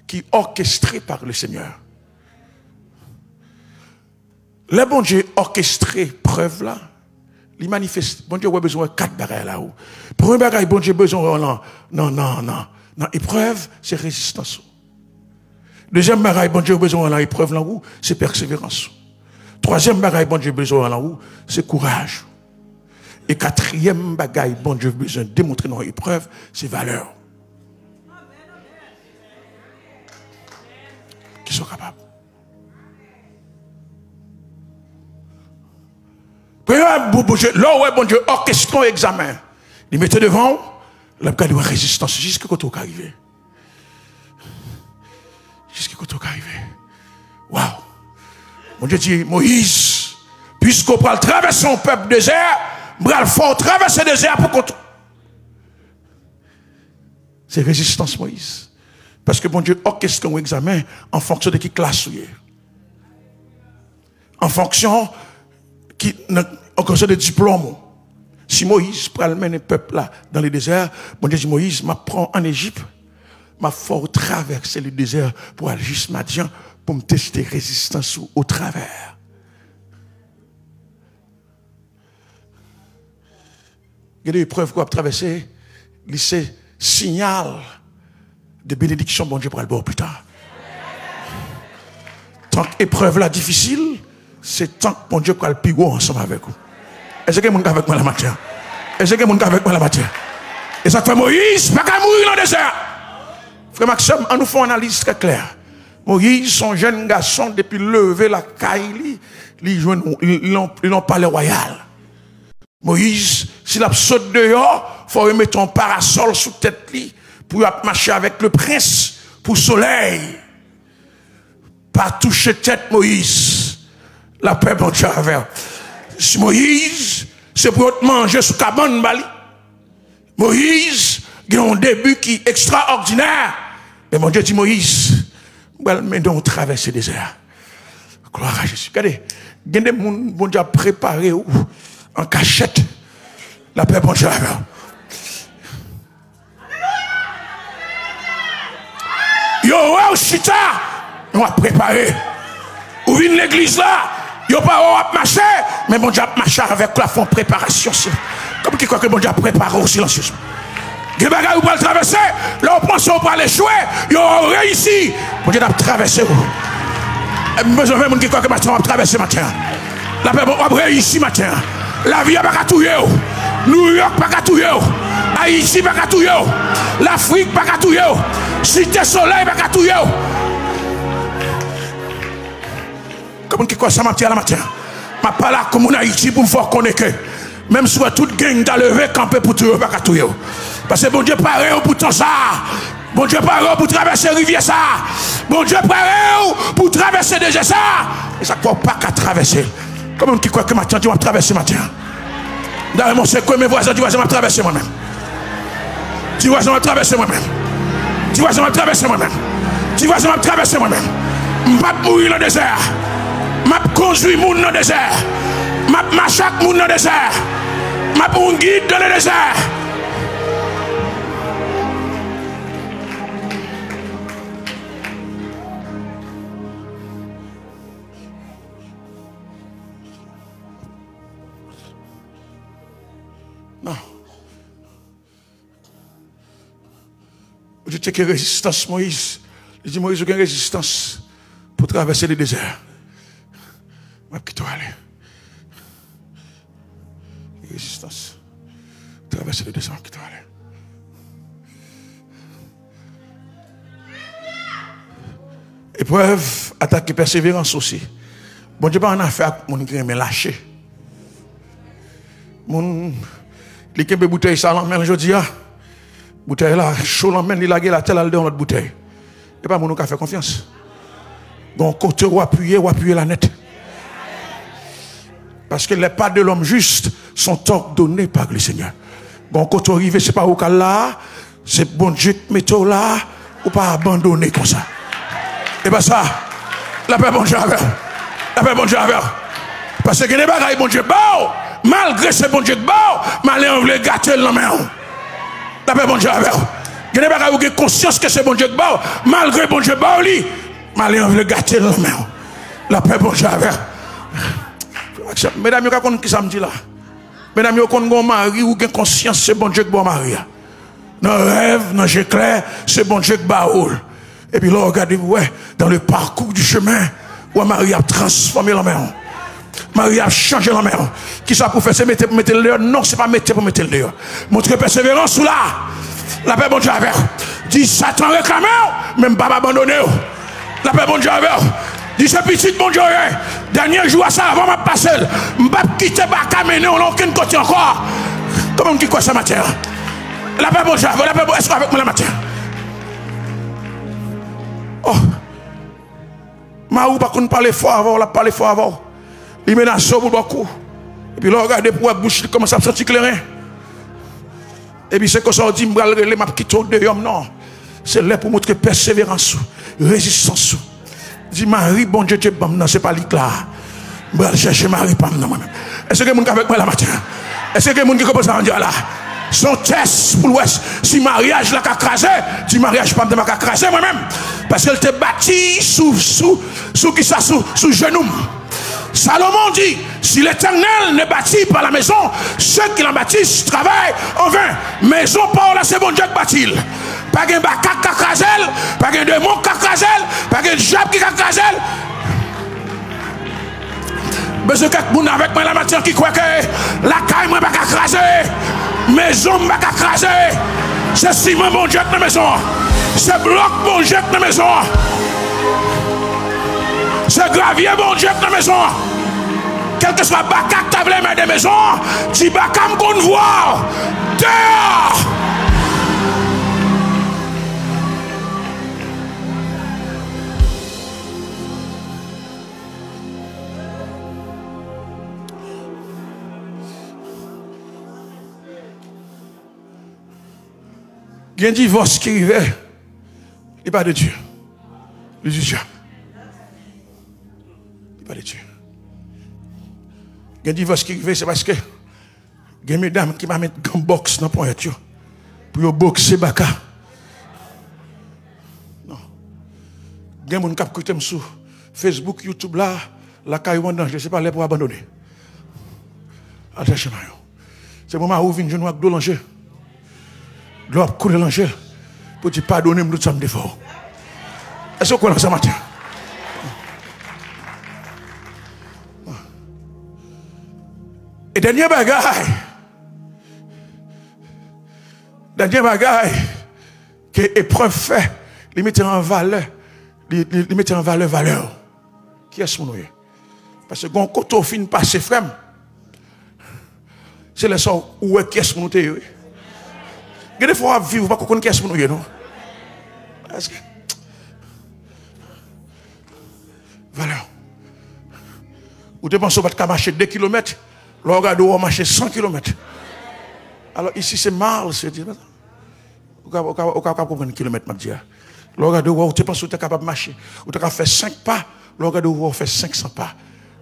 qui sont orchestrés par le Seigneur. Le bon Dieu orchestré preuve là, il manifeste. Bon Dieu a besoin de 4 bagages là-haut. Premier bagage, bon Dieu a besoin non. Épreuve, c'est résistance. Deuxième bagage, bon Dieu a besoin de l'épreuve là-haut, c'est persévérance. Troisième bagage, bon Dieu a besoin là-haut, c'est courage. Et quatrième bagage, bon Dieu a besoin de démontrer dans l'épreuve, c'est valeur. Qui sont capables. Là où bon Dieu orchestre un examen, il mettait devant, il a gardé une résistance jusqu'à quand on est arrivé. Jusqu'à quand on est arrivé. Waouh! Mon Dieu dit, Moïse, puisqu'on peut traverser un peuple désert, on faut traverser le désert pour qu'on. C'est résistance, Moïse. Parce que bon Dieu orchestre un examen en fonction de qui classe où il est. en fonction en cause de diplôme. Si Moïse prend le peuple là dans le désert, bon Dieu dit Moïse, m'a prend en Égypte, m'a fort traverser le désert pour aller jusqu'à Madian pour me tester résistance au travers. Il y a des épreuves qu'on a traversées, c'est signal de bénédiction, bon Dieu, pour le bord plus tard. Tant qu'épreuve là difficile, c'est tant que bon Dieu pour le plus gros ensemble avec vous. Est-ce que vous êtes avec moi la matière? Est-ce que vous êtes avec moi la matière? Et ça fait Moïse, pas qu'à mourir dans le désert. Frère Maxime, on nous fait une analyse très claire. Moïse, son jeune garçon, depuis lever la caille, ils n'ont pas le royal. Moïse, s'il a sauté dehors, il faut remettre un parasol sous tête pour marcher avec le prince pour le soleil. Pas toucher tête Moïse. La paix, bon Dieu, avec. Si Moïse, c'est pour te manger sous cabane bali. Moïse, il a un début qui est extraordinaire. Et mon Dieu dit Moïse, mais donc traverser le désert. Gloire à Jésus. Regardez, il y a des gens qui ont déjà préparé en cachette. La paix, bon Dieu, avec. Yo, ouais, chita, on va préparer. Ou vient l'église là. Yo pas marcher, mais bon Dieu a marché avec la fond préparation. Comme qui croit que bon Dieu a préparé au silencieusement. Des bagages vous pouvez traverser, là on pense qu'on peut aller jouer, yo réussi. Bon Dieu a traversé vous. Besoin de gens qui croient que maintenant on va traverser matin. La paix on va réussir matin. La vie a pas qu'à touyer. New York pas qu'à touyer. Haïti pas qu'à touyer. L'Afrique pas qu'à touyer. Cité Soleil pas qu'à touyer. Comme qui croit ça matin la matin. Ma pas là comme on Haïti pour me faire connaître que même si toute gang t'a levé camper pour tout pas tout yo. Parce que bon Dieu paré pour tout ça. Bon Dieu paré pour traverser rivière ça. Bon Dieu paré pour traverser déjà ça. Et ça croit pas qu'à traverser. Comme qui croit que matin tu vas traverser matin. D'ailleurs mon c'est que mes voisins tu vas jamais traverser moi-même. Tu vas jamais traverser moi-même. Tu vas jamais traverser moi-même. Tu vas jamais traverser moi-même. M'pas mourir dans le désert. M'a conduit moun dans le désert. M'a marché moun dans le désert. M'a pour un guide dans le désert. Non. Je dis que résistance Moïse. Je dis Moïse, aucune résistance pour traverser le désert. Je vais aller. Résistance. Traverser le désert, qui doit aller. Épreuve, attaque et persévérance aussi. Bon Dieu, pas en affaire avec mon qui aime lâcher. Mon, les qui bouteille ça l'emmène aujourd'hui. Bouteille là, chaud l'emmène, il a la telle dans l'autre bouteille. Et pas mon qui a fait confiance. Donc, côté ou appuyer la net. Parce que les pas de l'homme juste sont ordonnés par le Seigneur. Bon, quand on arrive, c'est pas au cas là, c'est bon Dieu qui met là, ou pas abandonner comme ça. Et bien ça, la paix bon Dieu avec. La paix bon Dieu avec. Parce que les bagailles bon Dieu bon, malgré ce bon Dieu bon, malgré on veut gâter la main. La paix bon Dieu avec. Les bagailles où vous avez conscience que c'est bon Dieu bon, malgré bon Dieu bon, malgré on veut gâter la main. La paix bon Dieu avec. Mesdames, vous savez qui ça me dit là? Mesdames, vous savez qu'on mari ou avez conscience, c'est bon Dieu qui bon mari. Dans le rêve, dans le clair, c'est bon Dieu qui baoule. Et puis là, regardez, ouais, dans le parcours du chemin, où Marie a transformé la main. Marie a changé la main. Qui ça pour faire? C'est mettre le dehors? Non, c'est pas mettre pour mettre le dehors. Montrez persévérance là. La paix bon Dieu avec. Dit Satan réclamé, même pas abandonné. La paix bon Dieu avec. Dis ce petit bon Dieu, dernier jour à ça avant ma passer, je ne vais pas quitter Baka, mais non, aucun côté encore. Comment qui quoi ça matin? La paix bon Dieu, la paix bon, est-ce qu'avec moi la matin? Oh, Marou pas qu'on parle fort avant, on a parlé fort avant. Il menace pour beaucoup. Et puis là, regardez pour la bouche, il commence à sentir clair. Et puis c'est comme ça, on dit, je vais aller quitter de homme, non. C'est là pour montrer persévérance, résistance. Dis Marie, bon Dieu, non, c'est pas là. Je vais chercher Marie Pam dans moi-même. Est-ce que vous avez avec moi la matin? Est-ce que vous avez commencé à dire là? Son test pour l'ouest. Si mariage la crasé, si mariage pas de ma crasé moi-même. Parce qu'elle était bâtie sous genou. Salomon dit, si l'Éternel n'est bâti par la maison, ceux qui la bâtissent travaillent en vain. Maison par là, c'est bon Dieu qui bâtit. Pas de bakak kakrazel, pas de démon kakrazel, pas de diable qui kakrazel. Besoin de quelqu'un avec moi la matière qui croit que la caille moi pas craser, maison pas craser. C'est ciment bon Dieu dans la maison. C'est bloc bon Dieu dans la maison. C'est gravier bon Dieu dans la maison. Quel que soit bakak table mais des maisons, si bakam qu'on voit dehors. Il y a un divorce qui arrivait. Il n'est pas de Dieu. Il est du diable. Il n'est pas de Dieu. Il y a un divorce qui arrivait, c'est parce que il y a une dame qui m'a mis un box dans le point pour boxer Baka. Non. Il y a des gens qui écoutent sur Facebook, YouTube, là, la caille en danger, je ne sais pas, les pour abandonner. C'est le moment où vient une avec de l'enjeu. L'homme couler l'angèle pour te pardonner tout ça me défaut. Est-ce que vous connaissez ça matin? Et dernier bagaille que l'épreuve fait, il met en valeur, valeur. Qui est-ce mon nom? Parce que quand on finit par ses frères, c'est le sort où est qui est-ce mon nom? Des fois, vivre, pas qu'on connaisse mon nom, non? Est-ce que. Valeur. Ou tu penses que tu vas marcher 2 km, là, regarde, on va marcher 100 km. Alors, ici, c'est mal, c'est dit. Ou tu vas comprendre 1 km, je dis. Là, regarde, tu penses que tu es capable de marcher. Ou tu vas faire 5 pas, là, regarde, on va faire 500 pas.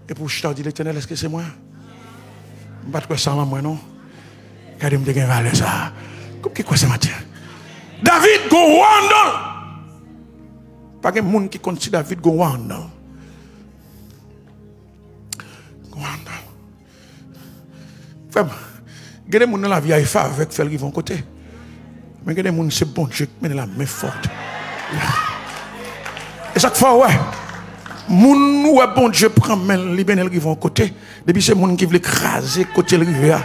Et pour je te dis, l'Éternel, est-ce que c'est moi? Je ne vais pas te faire ça, moi, non? Car je me dis, valeur, ça. Qu'est-ce que c'est matin? David Gowandal. Pas de monde qui connaît David Gowandal. Frère, il y a des gens dans la vie qui font avec faire qui vont côté. Mais il y a des gens c'est bon Dieu qui mène la main forte. Et chaque fois, ouais, moun ouais bon Dieu prend main libéral qui vont côté. Depuis c'est moun qui veut écraser côté le rivière.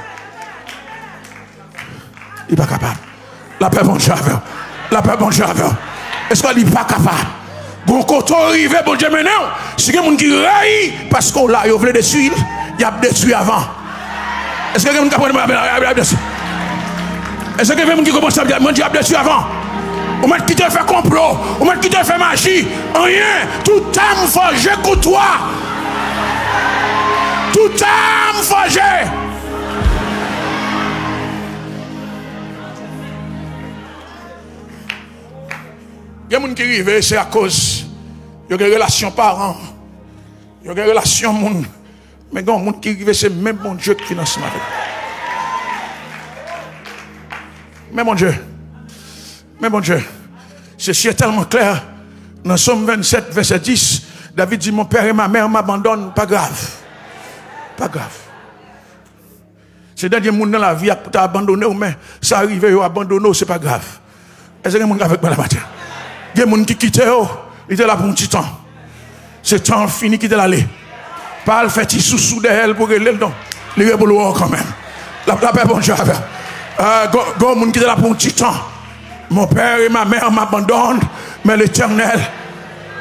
Il n'est pas capable. La paix, bon Dieu, la paix, bon Dieu, est-ce qu'il n'est pas capable? Bon, quand on arrive, bon Dieu, maintenant, si il y a des gens qui raillent, parce qu'on l'a, il veut détruire, il a détruit avant. Est-ce que quelqu'un qui a détruit? Est-ce que quelqu'un qui commence à dire, mon Dieu, a détruit avant? On m'a quitté faire complot, on m'a quitté faire magie, rien, tout âme forgé contre toi. Tout âme forgé. Il y a des gens qui arrivent, c'est à cause il y a des relations parents, il y a des relations monde. Mais il y a des gens qui arrivent, c'est même bon Dieu qui finance ma vie. Mais mon Dieu, ceci est tellement clair. Dans Somme 27, verset 10, David dit, mon père et ma mère m'abandonnent, pas grave. Pas grave. C'est dernier monde dans la vie qui t'a abandonné, mais ça arrive, à abandonner, c'est pas grave. Est-ce que quelqu'un avec moi la matin? Il y a des gens qui quittent, ils étaient là pour un petit temps. Ce temps fini qui était allé. Pas le fait sous d'elle pour régler le don. Il est pour le quand même. La paix, bon Dieu. Il y a des gens qui étaient là pour un petit temps. Mon père et ma mère m'abandonnent, mais l'Éternel,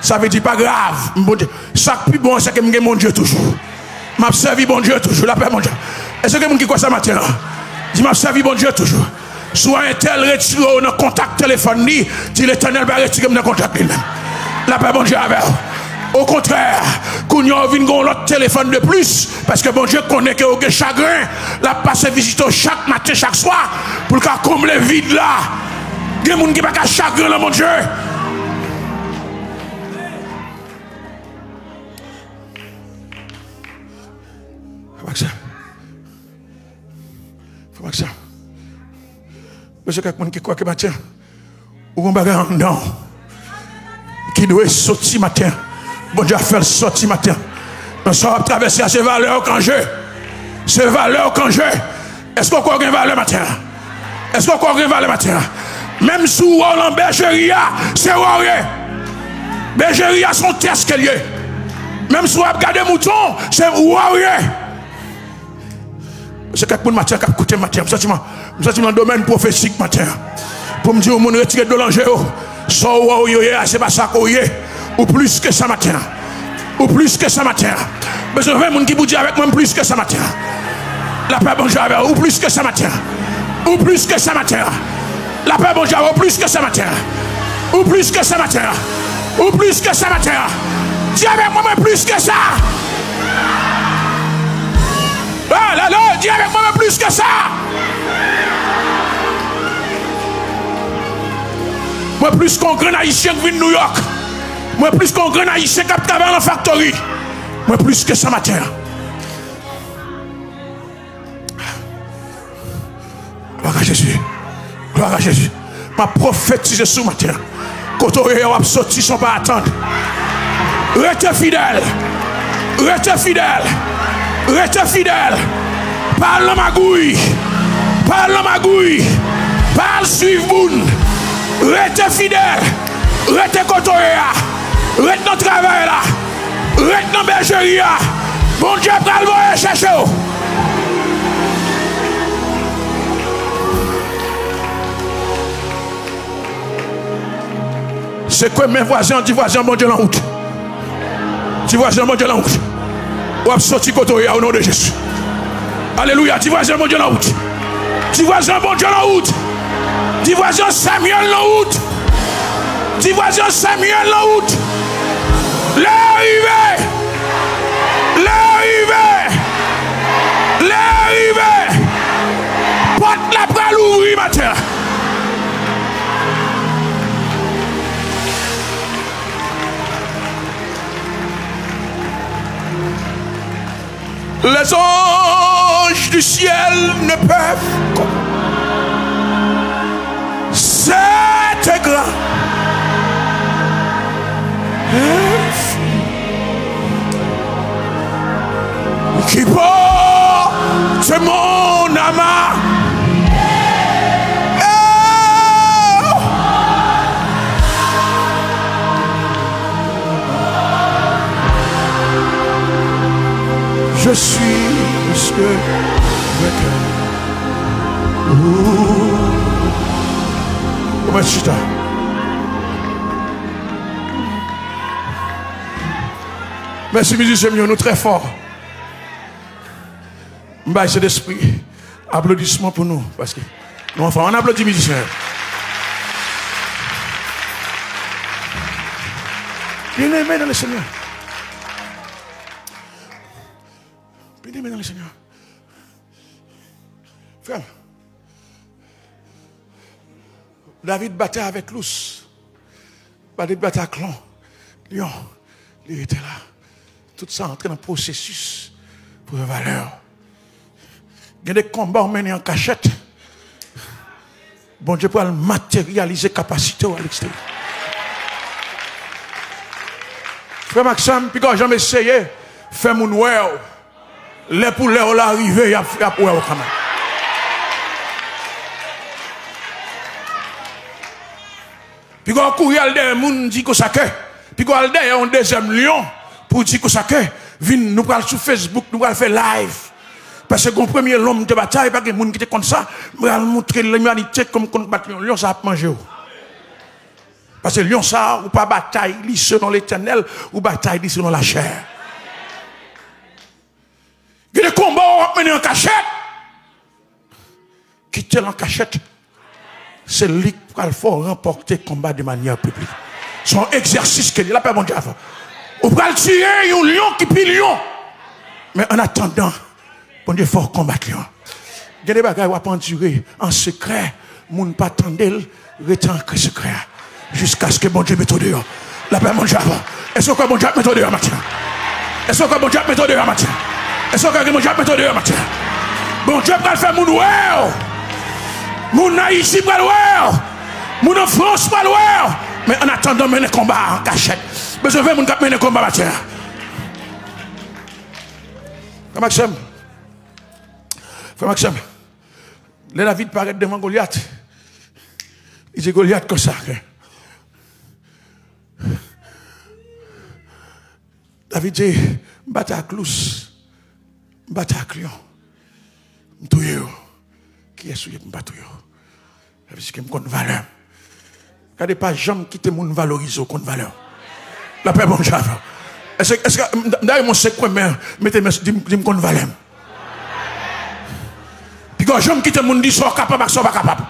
ça veut dire pas grave. Ça plus bon, c'est que je mon Dieu toujours. M'a servi bon Dieu toujours. La paix, bon Dieu. Est-ce que quelqu'un qui croit ça maintenant? Je m'a servi bon Dieu toujours. Soit un tel retiré dans contact téléphone, dit l'Éternel va retirer dans contact lui-même. La paix, bon Dieu, avec. Au contraire, quand on vient l'autre téléphone de plus, parce que bon Dieu connaît que vous avez chagrin, la passe visite chaque matin, chaque soir, pour combler le vide là. Il y a des gens qui n'ont pas chagrin là, mon Dieu. Faut pas que ça. Parce que quelqu'un qui croit que matin, ou un bagage en dedans, qui doit sortir matin. Bon Dieu a fait le sortir matin. Nous sommes traversés à ces valeurs quand je. Ces valeurs quand je. Est-ce qu'on croit qu'il y a une valeur matin? Est-ce qu'on croit qu'il y a une valeur matin? Même sous en bergerie, c'est vrai. Bergerie a son test qu'elle est. Même si on regarde des moutons, c'est vrai. C'est quelqu'un matin qui a écouté matin. Je suis dans le domaine prophétique matin. Pour me dire, on va retirer de l'enjeu. C'est pas ça qu'on est. Ou plus que ça matin. Ou plus que ça matin. Mais je veux un monde qui vous dit avec moi plus que ça matin. La paix bonjour avec ou plus que ça matin. Ou plus que ça matin. La paix bonjour ou plus que ça matin. Ou plus que ça matin. Ou plus que ça matin. Dis avec moi plus que ça. Ah là là, dis avec moi plus que ça. Moi plus qu'un grand haïtien qui vient de New York. Moi plus qu'un grand haïtien qui travaille dans la factory. Moi plus que ça matin. Gloire à Jésus. Gloire à Jésus. Ma prophétise ce matin. Quand on est sorti, ils ne sont pas attendre. Restez fidèle. Restez fidèle. Restez fidèle. Parle la magouille. Parle la magouille. Parle suivre moun. Restez fidèle. Restez quand on est. Restez dans le travail là. Restez dans la bergerie là. Bon Dieu, pral voyer chercher. C'est que mes voisins disent voisins, bon Dieu, la route. Dis voisin, bon Dieu, la route. Ou a sorti côté au nom de Jésus. Alléluia. Dis voisin, bon Dieu, la route. Dis voisin, bon Dieu, la route. Dis voisin, Samuel, la route. Dis voisin, Samuel, la route. L'arrivée. L'arrivée. L'arrivée. Porte la bras l'ouvrir matin. Les anges du ciel ne peuvent. C'est grand. Qui porte mon âme. Je suis ce que merci musiciens, nous très fort. Bah, c'est d'esprit. Applaudissements pour nous. Parce que nous, enfin, on applaudit musiciens. Bien aimé dans le Seigneur. Bien-aimé dans le Seigneur. Frère, David battait avec Lous. David battait avec Lion. Il était là. Tout ça entré dans le processus pour la valeur. Il y a des combats menés en cachette. Bon Dieu pour matérialiser capacité à l'extérieur. Frère Maxime, puis quand j'ai essayé, fais mon well. Les poulets ont arrivé, il y a pour eux quand même. Puis quand on couille à des gens dit que ça que, puis quand on a un deuxième lion pour dire que ça que, nous parlons sur Facebook, nous allons faire live. Parce que le premier l'homme de bataille, pas que les gens qui étaient comme ça, nous allons montrer l'humanité comme qu'on bat un lion, ça a mangé. Parce que lion ça, ou pas bataille, selon l'éternel, ou bataille selon la chair. Il y a des combats menés en cachette. Quitter en cachette. C'est lui qui va remporter le combat de manière publique. Son exercice qu'il a pas bon Dieu. On va tirer un lion qui pille lion. Mais en attendant, bon Dieu faut combattre lion. Il y a des bagages qui vont endurer en secret. Moun pas attendre, rester en secret. Jusqu'à ce que bon Dieu mette au dehors. La paix mon Dieu. Est-ce que bon Dieu mette au dehors matin? Est-ce que bon Dieu mette au dehors matin? Est-ce que mon Dieu va mettre dehors matin? Bon Dieu va faire mon ouer. Mon Haïti va l'ouer. Mon en France va l'ouer. Mais en attendant, mener combat en cachette. Mais je veux mon cap mener combat matin. Frère Maxime. Frère Maxime. Le David paraît devant Goliath. Il dit Goliath comme ça. David dit, batte à Clous, batte à Clion. M'touye. Qui est souillé pour m'battre? David dit que m'conne valeur. Regardez pas jamais quitter mon valoriser contre valeur. La paix bon Dieu. Est-ce que d'ailleurs mon secret mettez dit m'conne valeur. Puis quand j'aime quitter mon dit soit capable soit pas capable.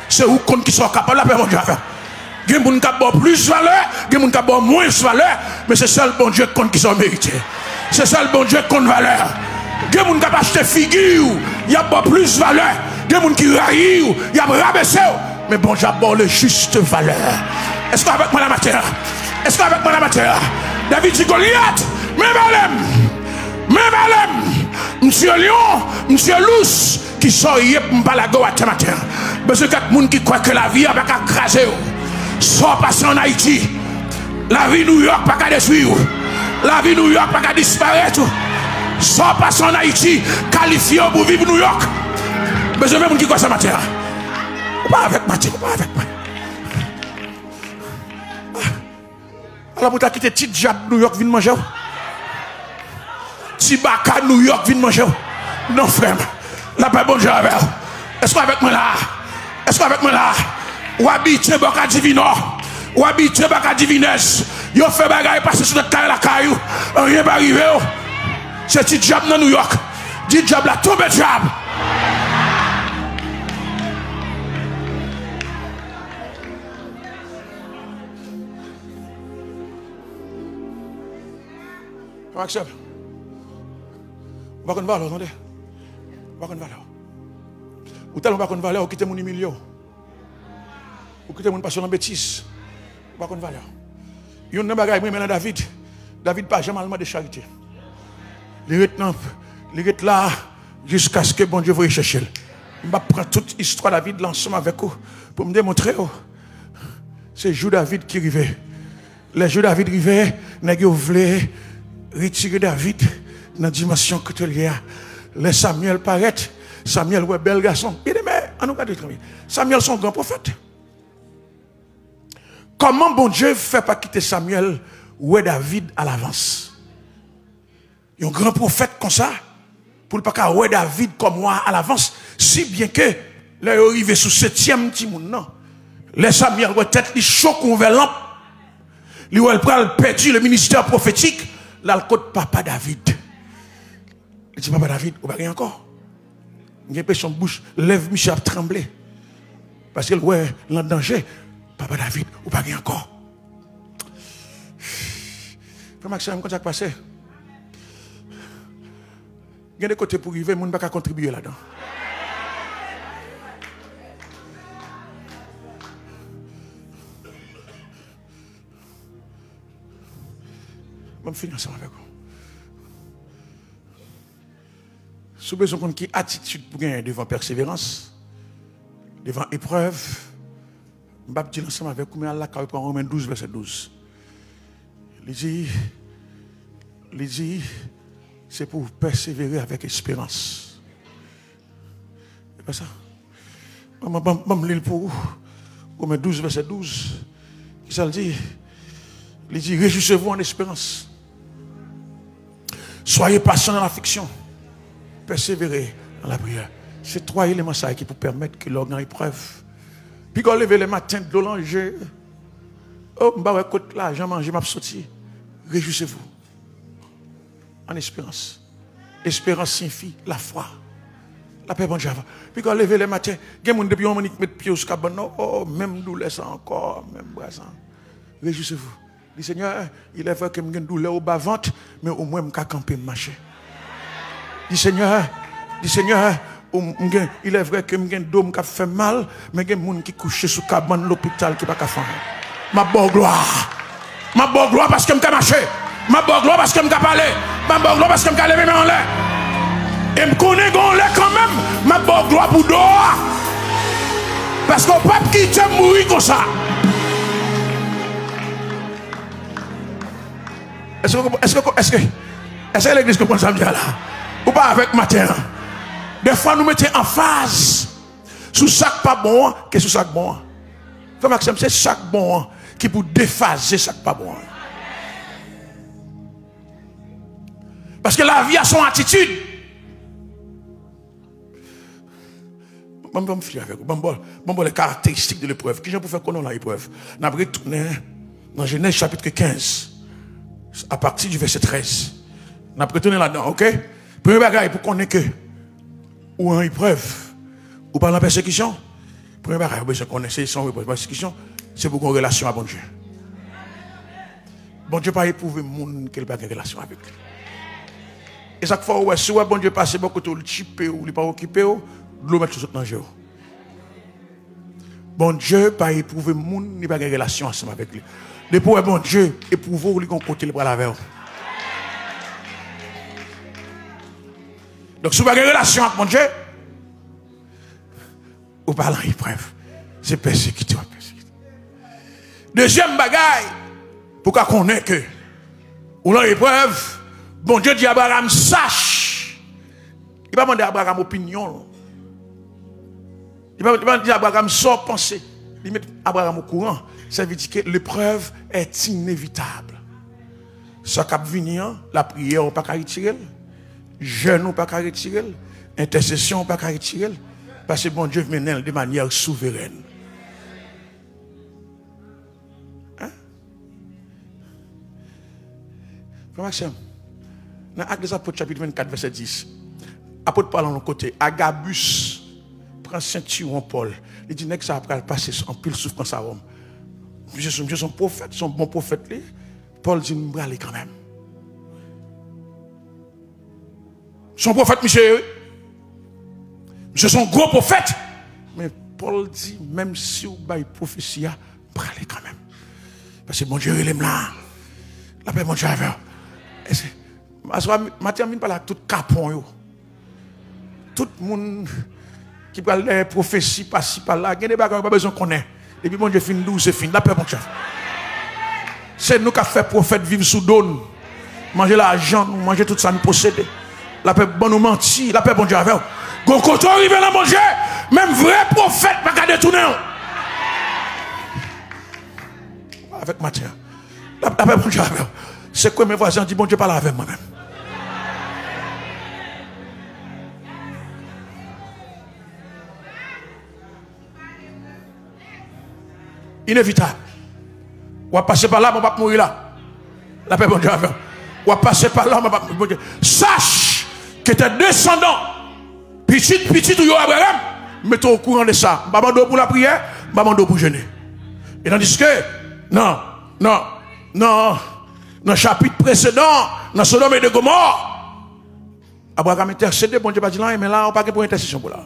C'est où compte qui soit capable la paix bon Dieu. Il y a des gens qui ont plus de valeur, il y a des gens qui ont moins de valeur, mais c'est seul bon Dieu qui sont mérités. C'est seul bon Dieu qui ont valeur. Il y a des gens qui ont acheté figure, il y a plus de valeur. Il y a des gens qui raillent, il y a rabaissé, mais bon Dieu a le juste valeur. Est-ce qu'avec moi la matière? Est-ce qu'avec moi la matière? David dit Goliath, mais valem, monsieur Lion, monsieur Lousse, qui sont hier pour me parler à matin. Parce que quelqu'un qui croit que la vie a pas crasé. Soit passé en Haïti, la vie New York pas qu'à détruire, la vie New York pas qu'à disparaître. Soit passé en Haïti, qualifié pour vivre New York. Mais je veux mon qui croit ça matin. Pas avec Mathieu, pas avec moi. Alors vous t'as quitté petit diable New York vient manger. Petit baka New York vient manger. Non frère, la paix bon Dieu avec. Est-ce qu'avec moi là? Est-ce qu'avec moi là? Ou habitué baka divino, ou habitué baka divinesse. Yo fait bagaille passer sur notre carré la caillou, rien va arriver. C'est petit diable dans New York. Dit diable la tombe diable. Maxime, on va qu'on valeur, attendez. On va qu'on valeur. Ou tel on va qu'on valeur, ou quitter mon million. Ou quitter mon passion en bêtise. On va qu'on valeur. Il y a un bagage maintenant David. David pas jamais allemand de charité. Les retenants, les retenants là jusqu'à ce que bon Dieu veuille chercher. Je vais prendre toute l'histoire de David l'ensemble avec vous pour me démontrer. C'est jour David qui arrivait. Les jours David arrivait, nèg yo voulait retirer David dans la dimension que tu as. Les Samuel paraît. Samuel ouais bel garçon. Il dit mais on nous regarde très bien. Samuel son grand prophète. Comment bon Dieu fait pas quitter Samuel ouais David à l'avance? Il y a un grand prophète comme ça pour ne pas ouais David comme moi à l'avance, si bien que là il arrivé sous 7e petit monde non. Les Samuel ouais tête li choc ouvert lampe. Lui elle pral perdu le ministère prophétique. Là, le code papa David. Il dit, papa David, vous ne encore. Il a son bouche, lève Michel à trembler. Parce que, ouais, l'en danger, papa David, vous ne encore. Frère Maxime, quand ça passe, il y a des côtés pour arriver, il ne peut pas contribuer là-dedans. Je vais finir ensemble avec vous. Si vous avez besoin de attitude pour gagner devant persévérance, devant épreuve, je vais dire ensemble avec vous, mais Allah, quand on Romains 12, verset 12. Il dit, c'est pour persévérer avec espérance. C'est pas ça? Je vais lire pour vous. Romains 12, verset 12. Qui ça le dit? Il dit, réjouissez-vous en espérance. Soyez patient dans l'affliction. Persévérez dans la prière. C'est 3 éléments ça qui vous permettent que l'organe épreuve. Puis quand on lève le matin de l'oranger, oh, je vais côté là, j'ai mangé, je sorti. Réjouissez-vous en espérance. Espérance signifie la foi. La paix, bon Dieu. Puis quand on lève le matin, il y a des gens depuis un moment qui mettent pied au cabane. Oh, même douleur ça encore, même bras ça. Réjouissez-vous. Le Seigneur, il est vrai que j'ai une douleur au bas-ventre, mais au moins je peux camper marcher. Le Seigneur, il est vrai que j'ai un dôme qui fait mal, mais il y a des gens qui couchent sous cabane l'hôpital qui ne peuvent pas faire. Ma bonne gloire. Ma bonne gloire parce que je peux marcher. Ma bonne gloire parce que je peux parler. Ma bonne gloire parce que je peux lever mes mains en l'air. Et me connaît qu'on l'est quand même, ma bonne gloire pour dehors. Parce qu'on ne peut pas quitter mourir comme ça. Est-ce que l'église comprend ça bien là? Ou pas avec matin? Des fois nous mettons en phase sous chaque pas bon que sous chaque bon. Frère Maxime, c'est chaque bon qui pour déphaser chaque pas bon. Parce que la vie a son attitude. Je vais me fier avec vous. Les caractéristiques de l'épreuve. Qui j'ai pour faire connaître l'épreuve? On a retourné dans Genèse chapitre 15, à partir du verset 13. On a retourné là-dedans, ok? Premier bagage pour connaître que, ou en épreuve, ou par la persécution. Premier bagage, vous connaissez son épreuve, persécution, c'est pour qu'on ait une relation avec bon Dieu. Bon Dieu pas éprouver le monde qui n'a pas une relation avec lui. Et chaque fois où si bon Dieu passe beaucoup de chipé ou il pas occupé, de l'eau mettre tout dans le jeu. Bon Dieu pas éprouver le monde, il n'a pas une relation ensemble avec lui. Les pauvres bon Dieu éprouver ou il côté le bras la verre. Donc si vous avez une relation avec mon Dieu, vous parlez en épreuve. C'est persécuté. Deuxième bagaille, pour qu'on connaisse que, ou dans l'épreuve, bon Dieu dit à Abraham, sache. Il ne va pas demander à Abraham opinion. Il ne va pas dire à Abraham sans penser. Il met Abraham au courant. Ça veut dire que l'épreuve est inévitable. Ça cap venir, la prière n'est pas qu'à retirer, jeûne n'est pas qu'à retirer, intercession n'est pas qu'à retirer, parce que bon Dieu mène de manière souveraine. Hein? Frère Maxime, dans Actes des Apôtres, chapitre 24, verset 10, apôtre parle de l'autre côté, Agabus prend ceinturon Paul. Il dit que ça après passer en pile souffrance à Rome. Je suis son prophète, son bon prophète. Paul dit, nous allons quand même. Son prophète, monsieur, c'est son gros prophète. Mais Paul dit, même si vous avez une prophétie, nous allons quand même. Parce que mon Dieu, il est là. La paix, mon Dieu, je termine par là, tout capon. Tout le monde qui parle des prophéties, par-ci, par-là, il y a des bagages, pas besoin qu'on ait. Et puis, mon Dieu, fin douce, c'est fini. La paix, mon Dieu. C'est nous qui avons fait prophète vivre sous donne. Manger l'argent, manger tout ça, nous posséder. La paix, bon, nous mentir. La paix, bon Dieu, avec vous. Quand on arrive à manger, même vrai prophète, pas qu'à détourner. Avec Mathieu. La paix, bon Dieu, avec vous. C'est quoi mes voisins disent, bon Dieu, parle avec moi-même. Inévitable. On va passer par là, on va mourir là. La paix, bon Dieu, avec. On va passer par là, on va mourir. Sache que tes descendants, petit, ou Abraham, mettons au courant de ça. Je vais pour la prière, je vais pour jeûner. Et tandis que, dans le chapitre précédent, dans Sodome et de Gomorrhe, Abraham intercédé, bon Dieu va dire là, mais là, on n'a pas pour intercession pour là.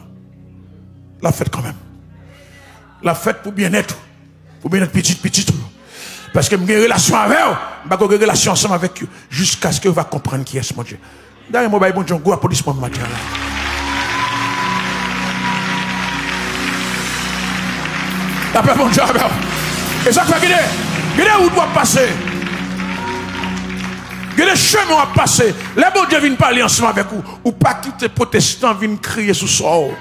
La fête quand même. La fête pour bien-être. Pour bien être petit. Parce que j'ai une relation avec eux, je vais une relation ensemble avec eux, jusqu'à ce que vous va comprendre qui est ce mon Dieu. D'ailleurs, moi, bon Dieu, je vais applaudissements matin. La paix, mon Dieu, avec vous. Et ça fait regardez où doit passer. Regardez chemin à passer. Les bon Dieu viennent parler ensemble avec vous. Ou pas quitter les protestants viennent crier sous sort.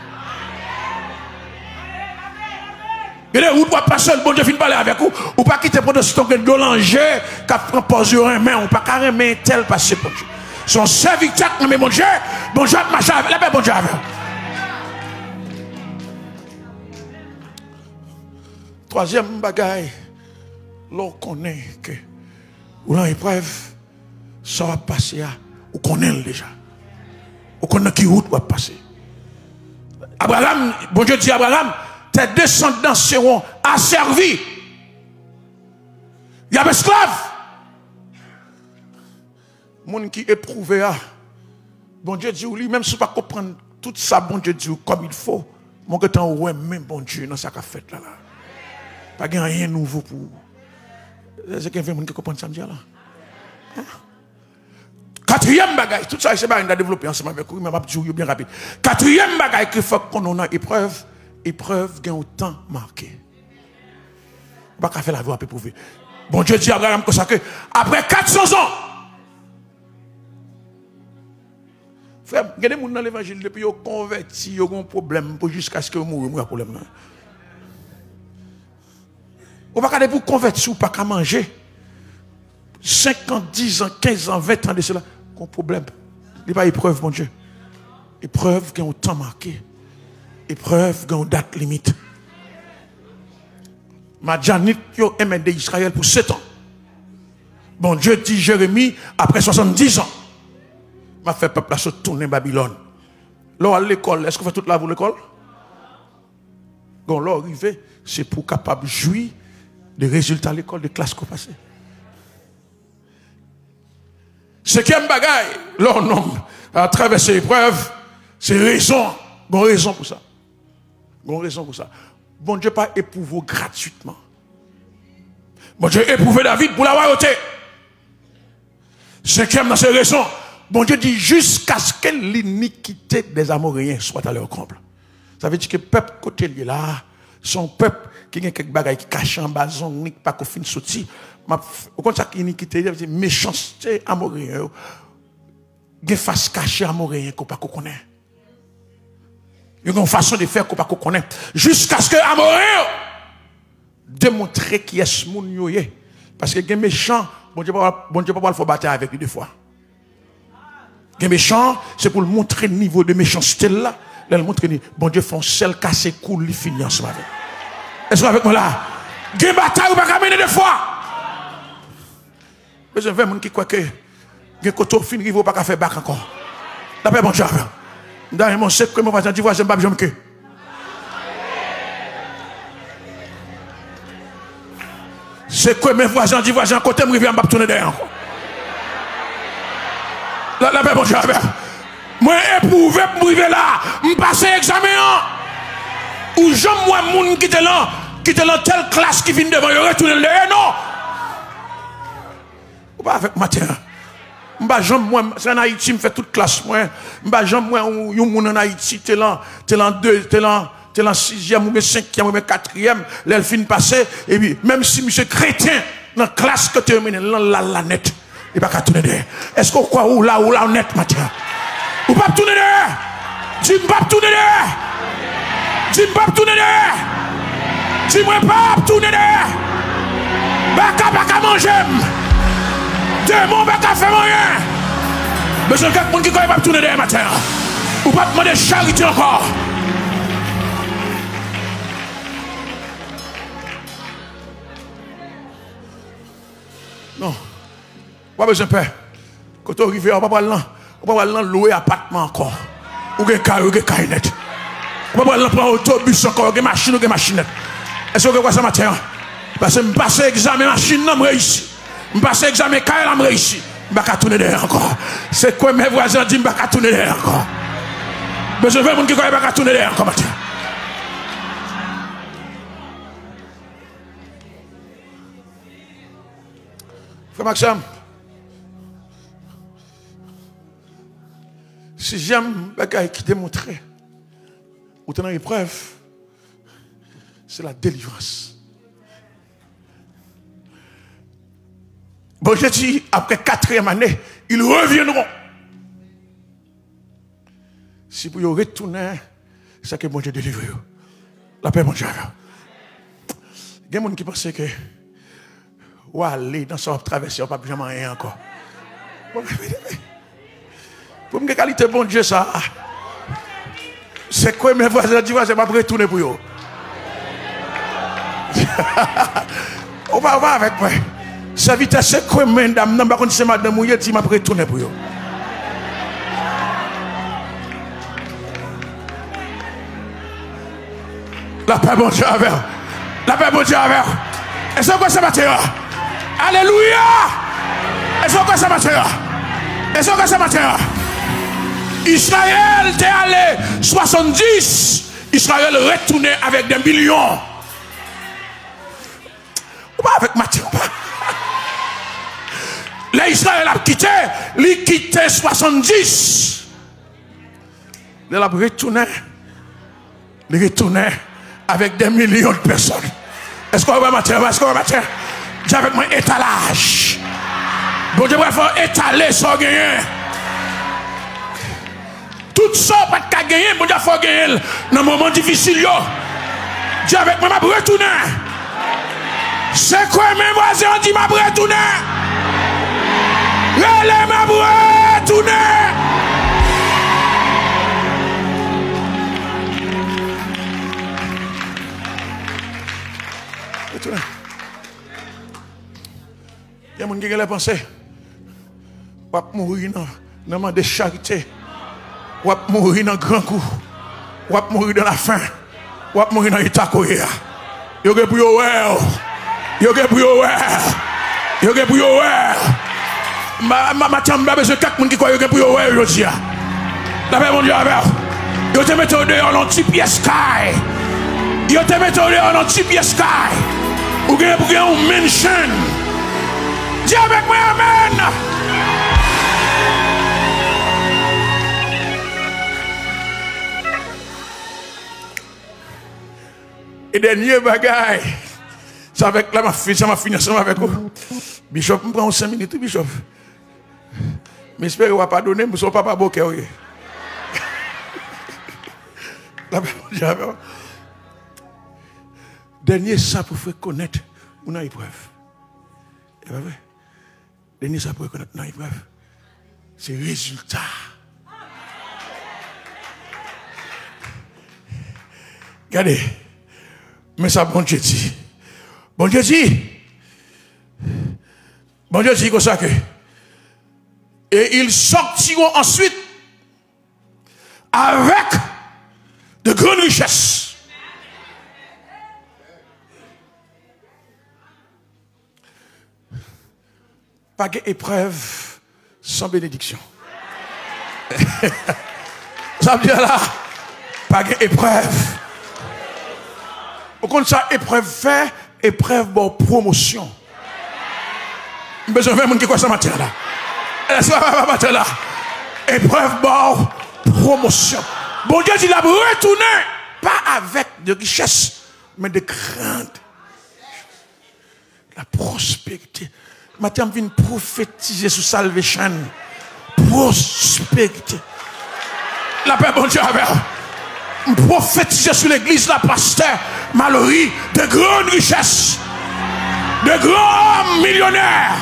Et là, où doit passer, le bon Dieu finit parler avec vous, ou pas quitter pour de dolanger, qui prend pose un main, ou pas carrément tel passer pour Dieu. Son serviteur, mais mon Dieu, machin, la paix, bon Dieu avec. Troisième bagaille, l'on connaît que, ou l'on épreuve, ça va passer à, ou connaît déjà. Ou connaît qui route va passer. Abraham, bon Dieu dit à Abraham, tes descendants seront asservis. Il y a des esclaves. Moun qui éprouvé, bon Dieu dit, lui, même si tu ne pas comprendre tout ça, bon Dieu dit, comme il faut, mon que t'en ouais, même bon Dieu, dans sa fait là. Pas de rien de nouveau pour vous. C'est quelqu'un qui comprend ça, me dit là. Quatrième bagaille, tout ça, c'est pas à développer ensemble avec vous, mais je vais bien rapide. Quatrième bagaille qu'il faut qu'on ait épreuve, épreuve gagne autant marqué. On va pas faire la voie pour prouver. Bon Dieu dit à Abraham comme ça que après 400 ans, frère, il y a des gens dans l'évangile depuis qu'ils ont converti, ils ont un problème jusqu'à ce que vous mourrez, un problème. On va pas pour convertir ou pas qu'à manger. 5 ans, 10 ans, 15 ans, 20 ans de cela, qu'on problème. Il n'y a pas épreuve, mon Dieu. Épreuve qui ont temps marqué. Épreuve qui ont date limite. Madjanit yo aimé d'Israël pour 7 ans. Bon Dieu dit Jérémie, après 70 ans, m'a fait peuple se tourner Babylone. Là à l'école, est-ce qu'on fait toute la pour l'école? Quand là arrivé, c'est pour capable jouir des résultats à l'école, des classes qu'on passe. Cinquième bagaille, leur nom, à travers ces épreuves, c'est raison. Bon raison pour ça. Bon raison pour ça. Bon Dieu pas éprouvé gratuitement. Bon Dieu éprouvé David pour la royauté. Cinquième dans ces raisons. Bon Dieu dit jusqu'à ce que l'iniquité des Amoréens soit à leur comble. Ça veut dire que le peuple côté là, son peuple qui a quelques bagailles qui cachent en bas, qui pas qu'au fin de sortir. Au contraire, l'iniquité, méchanceté Amoréen, des faces cachées Amoréen qu'on pas connaît. Il y a une façon de faire qu'on pas connaît. Jusqu'à ce que Amoréen démontre qui est ce monde yoye. Parce que les méchants, bon Dieu pas le faire battre avec lui deux fois. Les méchants, c'est pour le montrer le niveau de méchanceté là. Là, le montrer, bon Dieu fait un seul cassé cool, il finit ensemble avec. Est-ce que vous avec moi là? Les batailles ou pas mener deux fois. Mais je veux un monde qui croit que les coteaux finissent, il ne va pas faire bac encore. D'après bon Dieu. Dans mon secret, mon voisin dit, voisin, je ne sais pas. C'est que mes voisins disent, voisin, côté, je vais me tourner derrière encore. La paix, bon Dieu, moi, éprouvé pour arriver là, je passe l'examen. Ou j'aime moi, moun qui était là, telle classe qui vient devant, je retourne derrière, non. Ou pas avec matin. M'ba jambe moi c'est en Haïti me fait toute classe moi m'ba jambe moi yon moun en Haïti t'es là 6e ou 5e ou 4e l'elle fin passer et puis même si monsieur chrétien dans classe que tu mené la net il pas tourner derrière est-ce qu'on croit ou là net matin ou pas tourner derrière dis pas tourner derrière dis pas tourner derrière dis moi pas tourner derrière baka manger démon va faire rien. Mais je quelqu'un qui ne pas tourner derrière matin. Ou pas demander charité encore. Non. Pas besoin de peur. Quand on arrive, on va pas louer appartement encore. Ou un carré, ou un caïnet. On va pas prendre autobus encore, ou une machine, ou une machinette. Est-ce que vous voyez ça matin? Parce que je passe l'examen machine, je réussis. Je passe l'examen carré, je réussis. Je ne vais pas tourner derrière encore. C'est quoi mes voisins disent, je ne vais pas tourner derrière encore. Mais je veux que qui ne va pas tourner derrière encore matin. Frère Maxime, si j'aime bagaille qui démontre ou t'en as une épreuve, c'est la délivrance. Bon, j'ai dit, après 4e année, ils reviendront. Si vous retournez, c'est que bon Dieu délivre. La paix, mon Dieu. Il y a des gens qui pensent que ou aller dans son traversée, on ne peut pas jamais rien encore. Pour me qualité bon Dieu, ça, c'est quoi mes voisins disent, c'est pas retourner pour eux. On va voir avec moi. Sa vitesse, c'est quoi, madame, non, par contre, c'est madame Mouye, qui m'a retourné pour eux. La paix, mon Dieu, avec. La paix, mon Dieu, avec. Est-ce que ça matin? Alléluia! Est-ce que ça matin? Est-ce que ça matin? Israël était allé 70. Israël retourné avec des millions. Ou pas avec Matthieu? l'Israël a quitté, il quitté 70. Il a retourné. Il retourné avec des millions de personnes. Est-ce qu'on va matin? Est-ce qu'on va matin? Dis avec moi étalage. Bon Dieu va faire étaler sans gagner. Tout ça pas de gagner, bon Dieu faut gagner dans un moment difficile. Dis avec moi, je vais retourner. C'est quoi mes voisins dit ma retourner? Relais ma retourner. Retourner. Il y a des gens qui ont pensé. On va mourir dans le de charité. On va mourir dans grand coup. On va mourir dans la faim. On va mourir dans l'état coréen. Yo ge pou yo wè. Yo ge pou yo wè. Yo ge pou yo wè. Ma tiam ba besoin quatre moun qui croit yo ge pou yo wè aujourd'hui. La paix mon Dieu avec. Yo te mette au dehors en petit-pied sky. Yo te mette au dehors en petit-pied sky. Ou ge pou gen un mention. Dis avec moi amen. Et dernier bagaille, c'est avec là, ma fille, ça m'a fini ensemble avec vous. Bishop, me prend 5 minutes, Bishop. Mais j'espère qu'il ne va pas donner, mais son papa bokeh. Dernier, ça pour faire connaître mon épreuve. C'est pas vrai? Dernier, ça pour connaître mon épreuve. C'est le résultat. Regardez. Mais ça, bon Dieu dit. Bon Dieu dit. Bon Dieu dit comme ça que. Et ils sortiront ensuite avec de grandes richesses. Pas d'épreuve sans bénédiction. Ça veut dire là, pas d'épreuve. Au compte ça, épreuve fait, épreuve bon promotion. Besoin de monde qui quoi ça matin là. Est-ce que ça matin là? Épreuve bon promotion. Bon Dieu dit la retourner pas avec de richesse, mais de crainte. La prospérité. Matin vient prophétiser sur salvation. Prospérité. La paix bon Dieu avec. Prophétiser sur l'église, la pasteur Mallory, de grandes richesses, de grands millionnaires.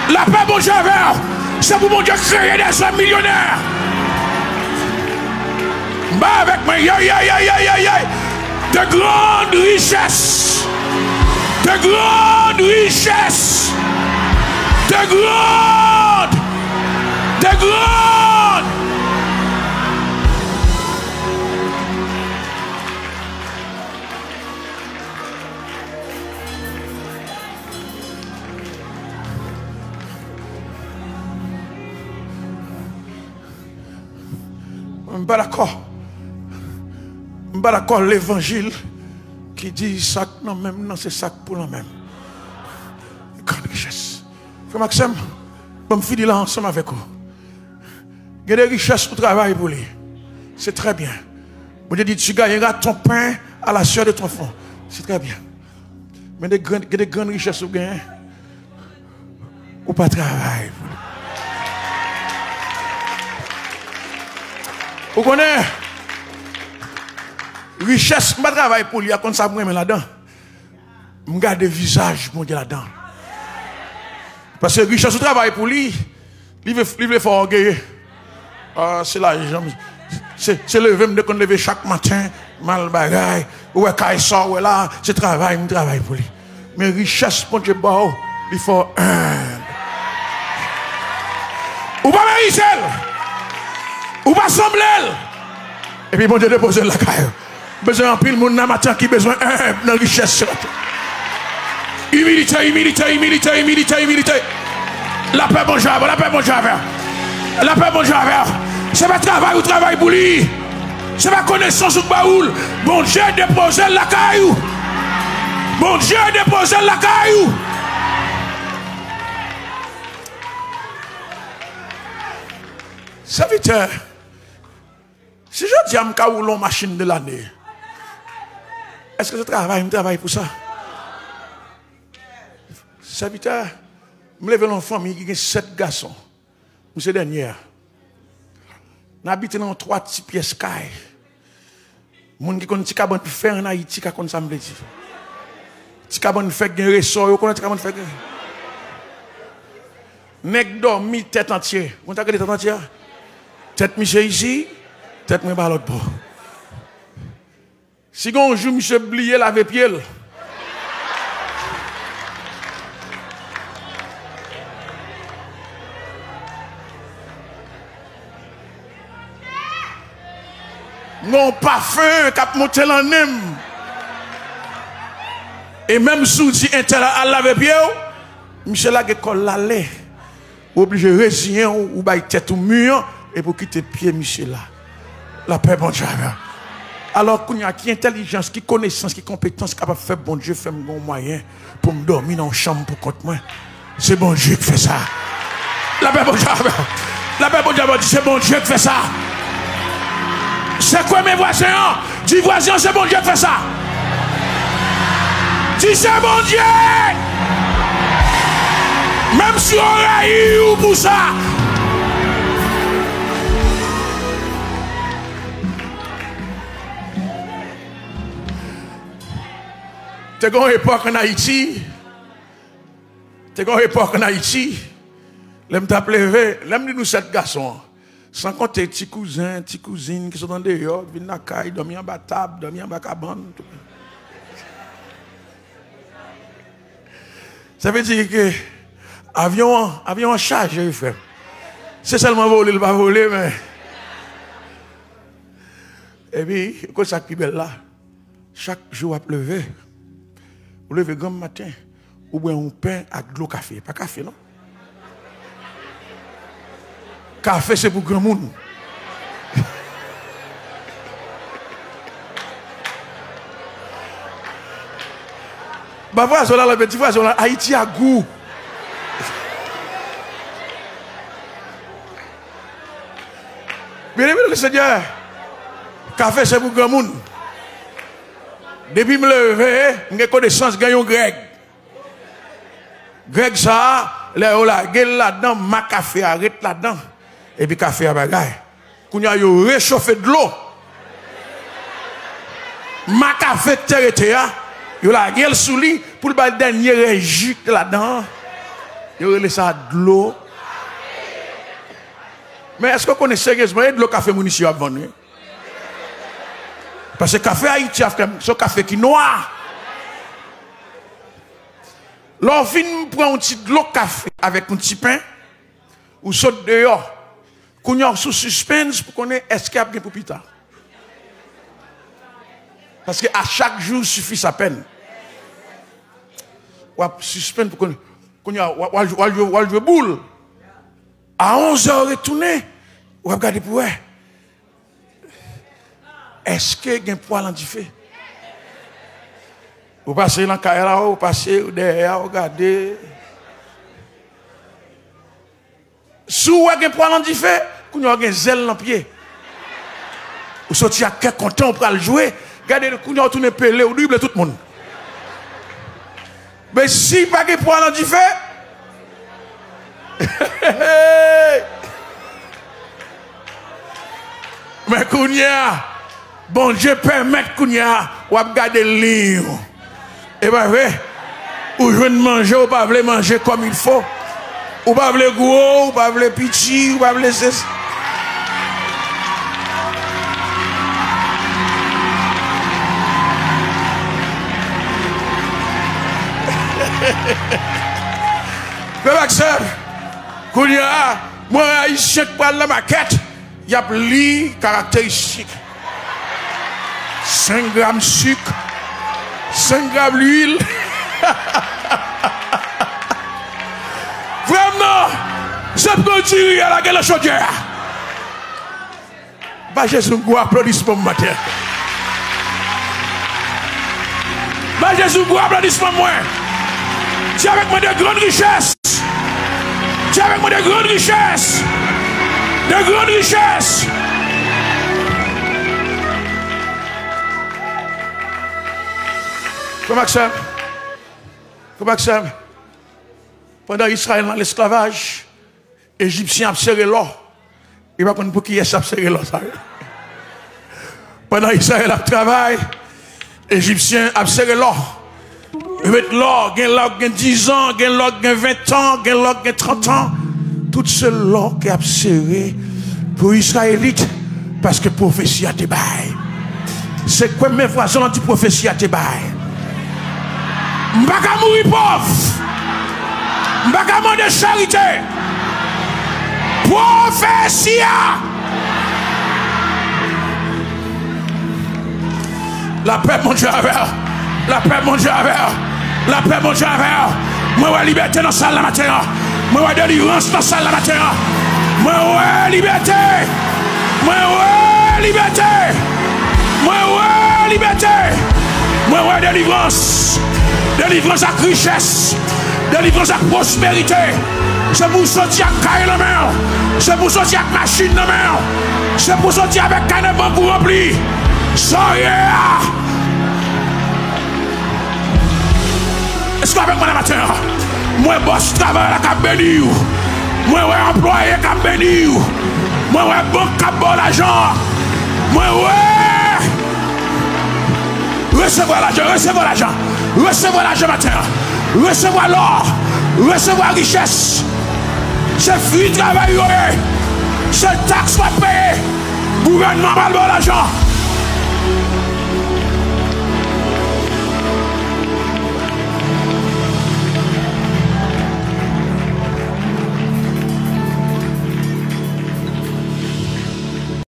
La paix, bon Dieu, c'est pour mon Dieu créer des hommes millionnaires. Bah, avec moi, de grandes richesses, de grandes richesses, de grandes. Je ne suis pas d'accord l'évangile qui dit ça non même non c'est ça pour le même. Grande richesse. Frère Maxime, je me finis là ensemble avec vous. Il y a des richesses pour travailler pour lui. C'est très bien. Vous dites tu gagneras ton pain à la sueur de ton front. C'est très bien. Mais il y a des grandes richesses pour gagner. Ou pas travailler pour lui. Vous connaissez richesse, je travaille pour lui, comme ça, je me là-dedans. Je garde le visage, mon Dieu, là-dedans. Parce que richesse, je travaille pour lui, il veut faire orgueil. C'est l'argent. C'est lever, me qu'on lever chaque matin, mal bagaille, ou est quand il sort, ou est là, c'est travail, je travaille pour lui. Mais richesse, mon Dieu, il faut ou pas mériter. Ou pas sembler. Et puis bon Dieu dépose la caille. Besoin en pile monde dans matin qui besoin de richesse. Humilité. La paix bon Dieu, la paix bon Dieu. La paix bon Dieu. C'est pas travail ou travail pour lui. C'est pas connaissance ou baoul. Bon Dieu dépose la caille. Bon Dieu dépose la caille. Serviteur, si je dis à me rouler machine de l'année, est-ce que je travaille pour ça? Serviteur, je me lève dans une famille qui a 7 garçons. Monsieur dernier. N'habite dans 3 petites pièces caille. Moun qui connaît Tikabon faire en Haïti, qui connaît ça me dit. Tikabon fait un ressort, vous connaissez Tikabon fait. Nèg dormi tête entière. Vous avez tête entière? Tête monsieur ici, tête moi par l'autre bord. Si on joue monsieur oublié laver pied. Non parfum cap monter en nem. Et même sous dit intel à laver pied, monsieur la école l'aller. Obligé de résigner ou bailler tête au mur et pour quitter pied monsieur là. La paix bon Dieu. Alors qu'il y a qui intelligence, qui connaissance, qui compétence capable de faire bon Dieu fait mon moyen pour me dormir dans une chambre pour compte moi. C'est bon Dieu qui fait ça. La paix bon Dieu. La paix bon Dieu c'est bon Dieu qui fait ça. C'est quoi mes voisins? Dis voisins, c'est bon Dieu qui fait ça. Dis c'est bon Dieu. Même si on a eu pour ça. T'es une époque en Haïti. T'es une époque en Haïti. L'aime t'appeler, l'aime nous 7 garçons. Sans compter petits cousins, petites cousines qui sont dans des dehors, viennent dans la caille, dormir en bas table, dormir en bas cabane. Ça veut dire que avion en charge, frère. C'est seulement voler, il va voler, mais. Et puis, quand ça qui belle là, chaque jour à pleuver, vous levez grand matin, ou boire un pain avec de l'eau café. Pas café, non? Café, c'est pour grand monde. Bah voilà, la petite voisin, Haïti a goût. Bien aimé le Seigneur, café c'est pour grand monde. Depuis me lever, j'ai connaissance gagne Greg. Greg ça, là gueule là-dedans, ma café arrête là-dedans. Et puis café à bagaille. Qu'on y a réchauffé de l'eau. Ma café terre yo la gueule sous lui pour le dernier réjus là-dedans. Yo relé ça de l'eau. Mais est-ce que vous connaissez sérieusement de l'eau café municipal à vendre? Parce que café Haïti, c'est café qui est noir. L'on vient prendre un petit de l'eau café avec un petit pain ou saute dehors. Qu'on y a sous suspense pour connaître est-ce qu'il y a bien pour plus tard. Parce que à chaque jour suffit sa peine. Ou à suspense pour qu'on y a ou jouer boule. À 11h retourner, ou à regarder pour eux. Est-ce qu'il y a un poil en diffé? Vous passez dans le carré, vous passez derrière, vous regardez. Si vous avez un poil en diffé, vous avez un zèle dans le pied. Vous sortez à quel content pour le jouer. Regardez, vous avez tourné pelé, vous doublez tout le monde. Mais si vous n'avez pas de poil en diffé, mais Kounia, bon Dieu permet Kounia, ou à garder le livre. Et bien, ou je ne manger, ou pas voulez manger comme il faut. Ou pas voulez gros, ou pas voulez petit, ou pas voulez ceci. Mais Maxime, Kounia, moi, haïtien qui parle la maquette, il y a les caractéristiques. 5 grammes de sucre, 5 grammes d'huile. Vraiment, je peux dire à la gueule chaudière. Bah, Jésus, un applaudissement matin. Bah, Jésus, un applaudissement moi. Tu es avec moi de grandes richesses. Tu es avec moi de grandes richesses. de grandes richesses. Frère Maxime, pendant Israël dans l'esclavage, Égyptien a serré l'or. Il va pour qui est-ce a serré l'or. Pendant Israël a travaillé, Égyptien a serré l'or. Il met l'or, il y a 10 ans, il y a 20 ans, il y a 30 ans. Tout ce l'or qui a serré pour les Israélites, parce que prophétie a été baille. C'est quoi mes voisins dit prophétie a été baille? Je ne vais pas mourir pauvre. Je ne vais pas demander charité. Prophétie. La paix, mon Dieu, avec. La paix, mon Dieu, avec. La paix, mon Dieu, avec. Moi, ouais, liberté dans la salle la matin. Moi, ouais, délivrance dans la salle la matin. Moi, ouais, liberté. Moi, ouais, liberté. Moi, ouais, liberté. Moi, ouais, délivrance. Délivrance à richesse. Délivrance à prospérité. C'est pour sortir avec caille la main. C'est pour sortir avec machine la main. C'est pour sortir avec canne bambou rempli. Soyez. Est-ce qu'avec moi le matin, moi boss travail la cap béni. Moi ouais employé cap béni. Moi ouais banque cap bon l'argent. Moi ouais recevoir l'argent, recevoir l'argent. Recevoir l'argent matin. Recevoir l'or. Recevoir richesse. C'est fruit de travail. C'est taxe pas payé. Gouvernement mal bon l'argent.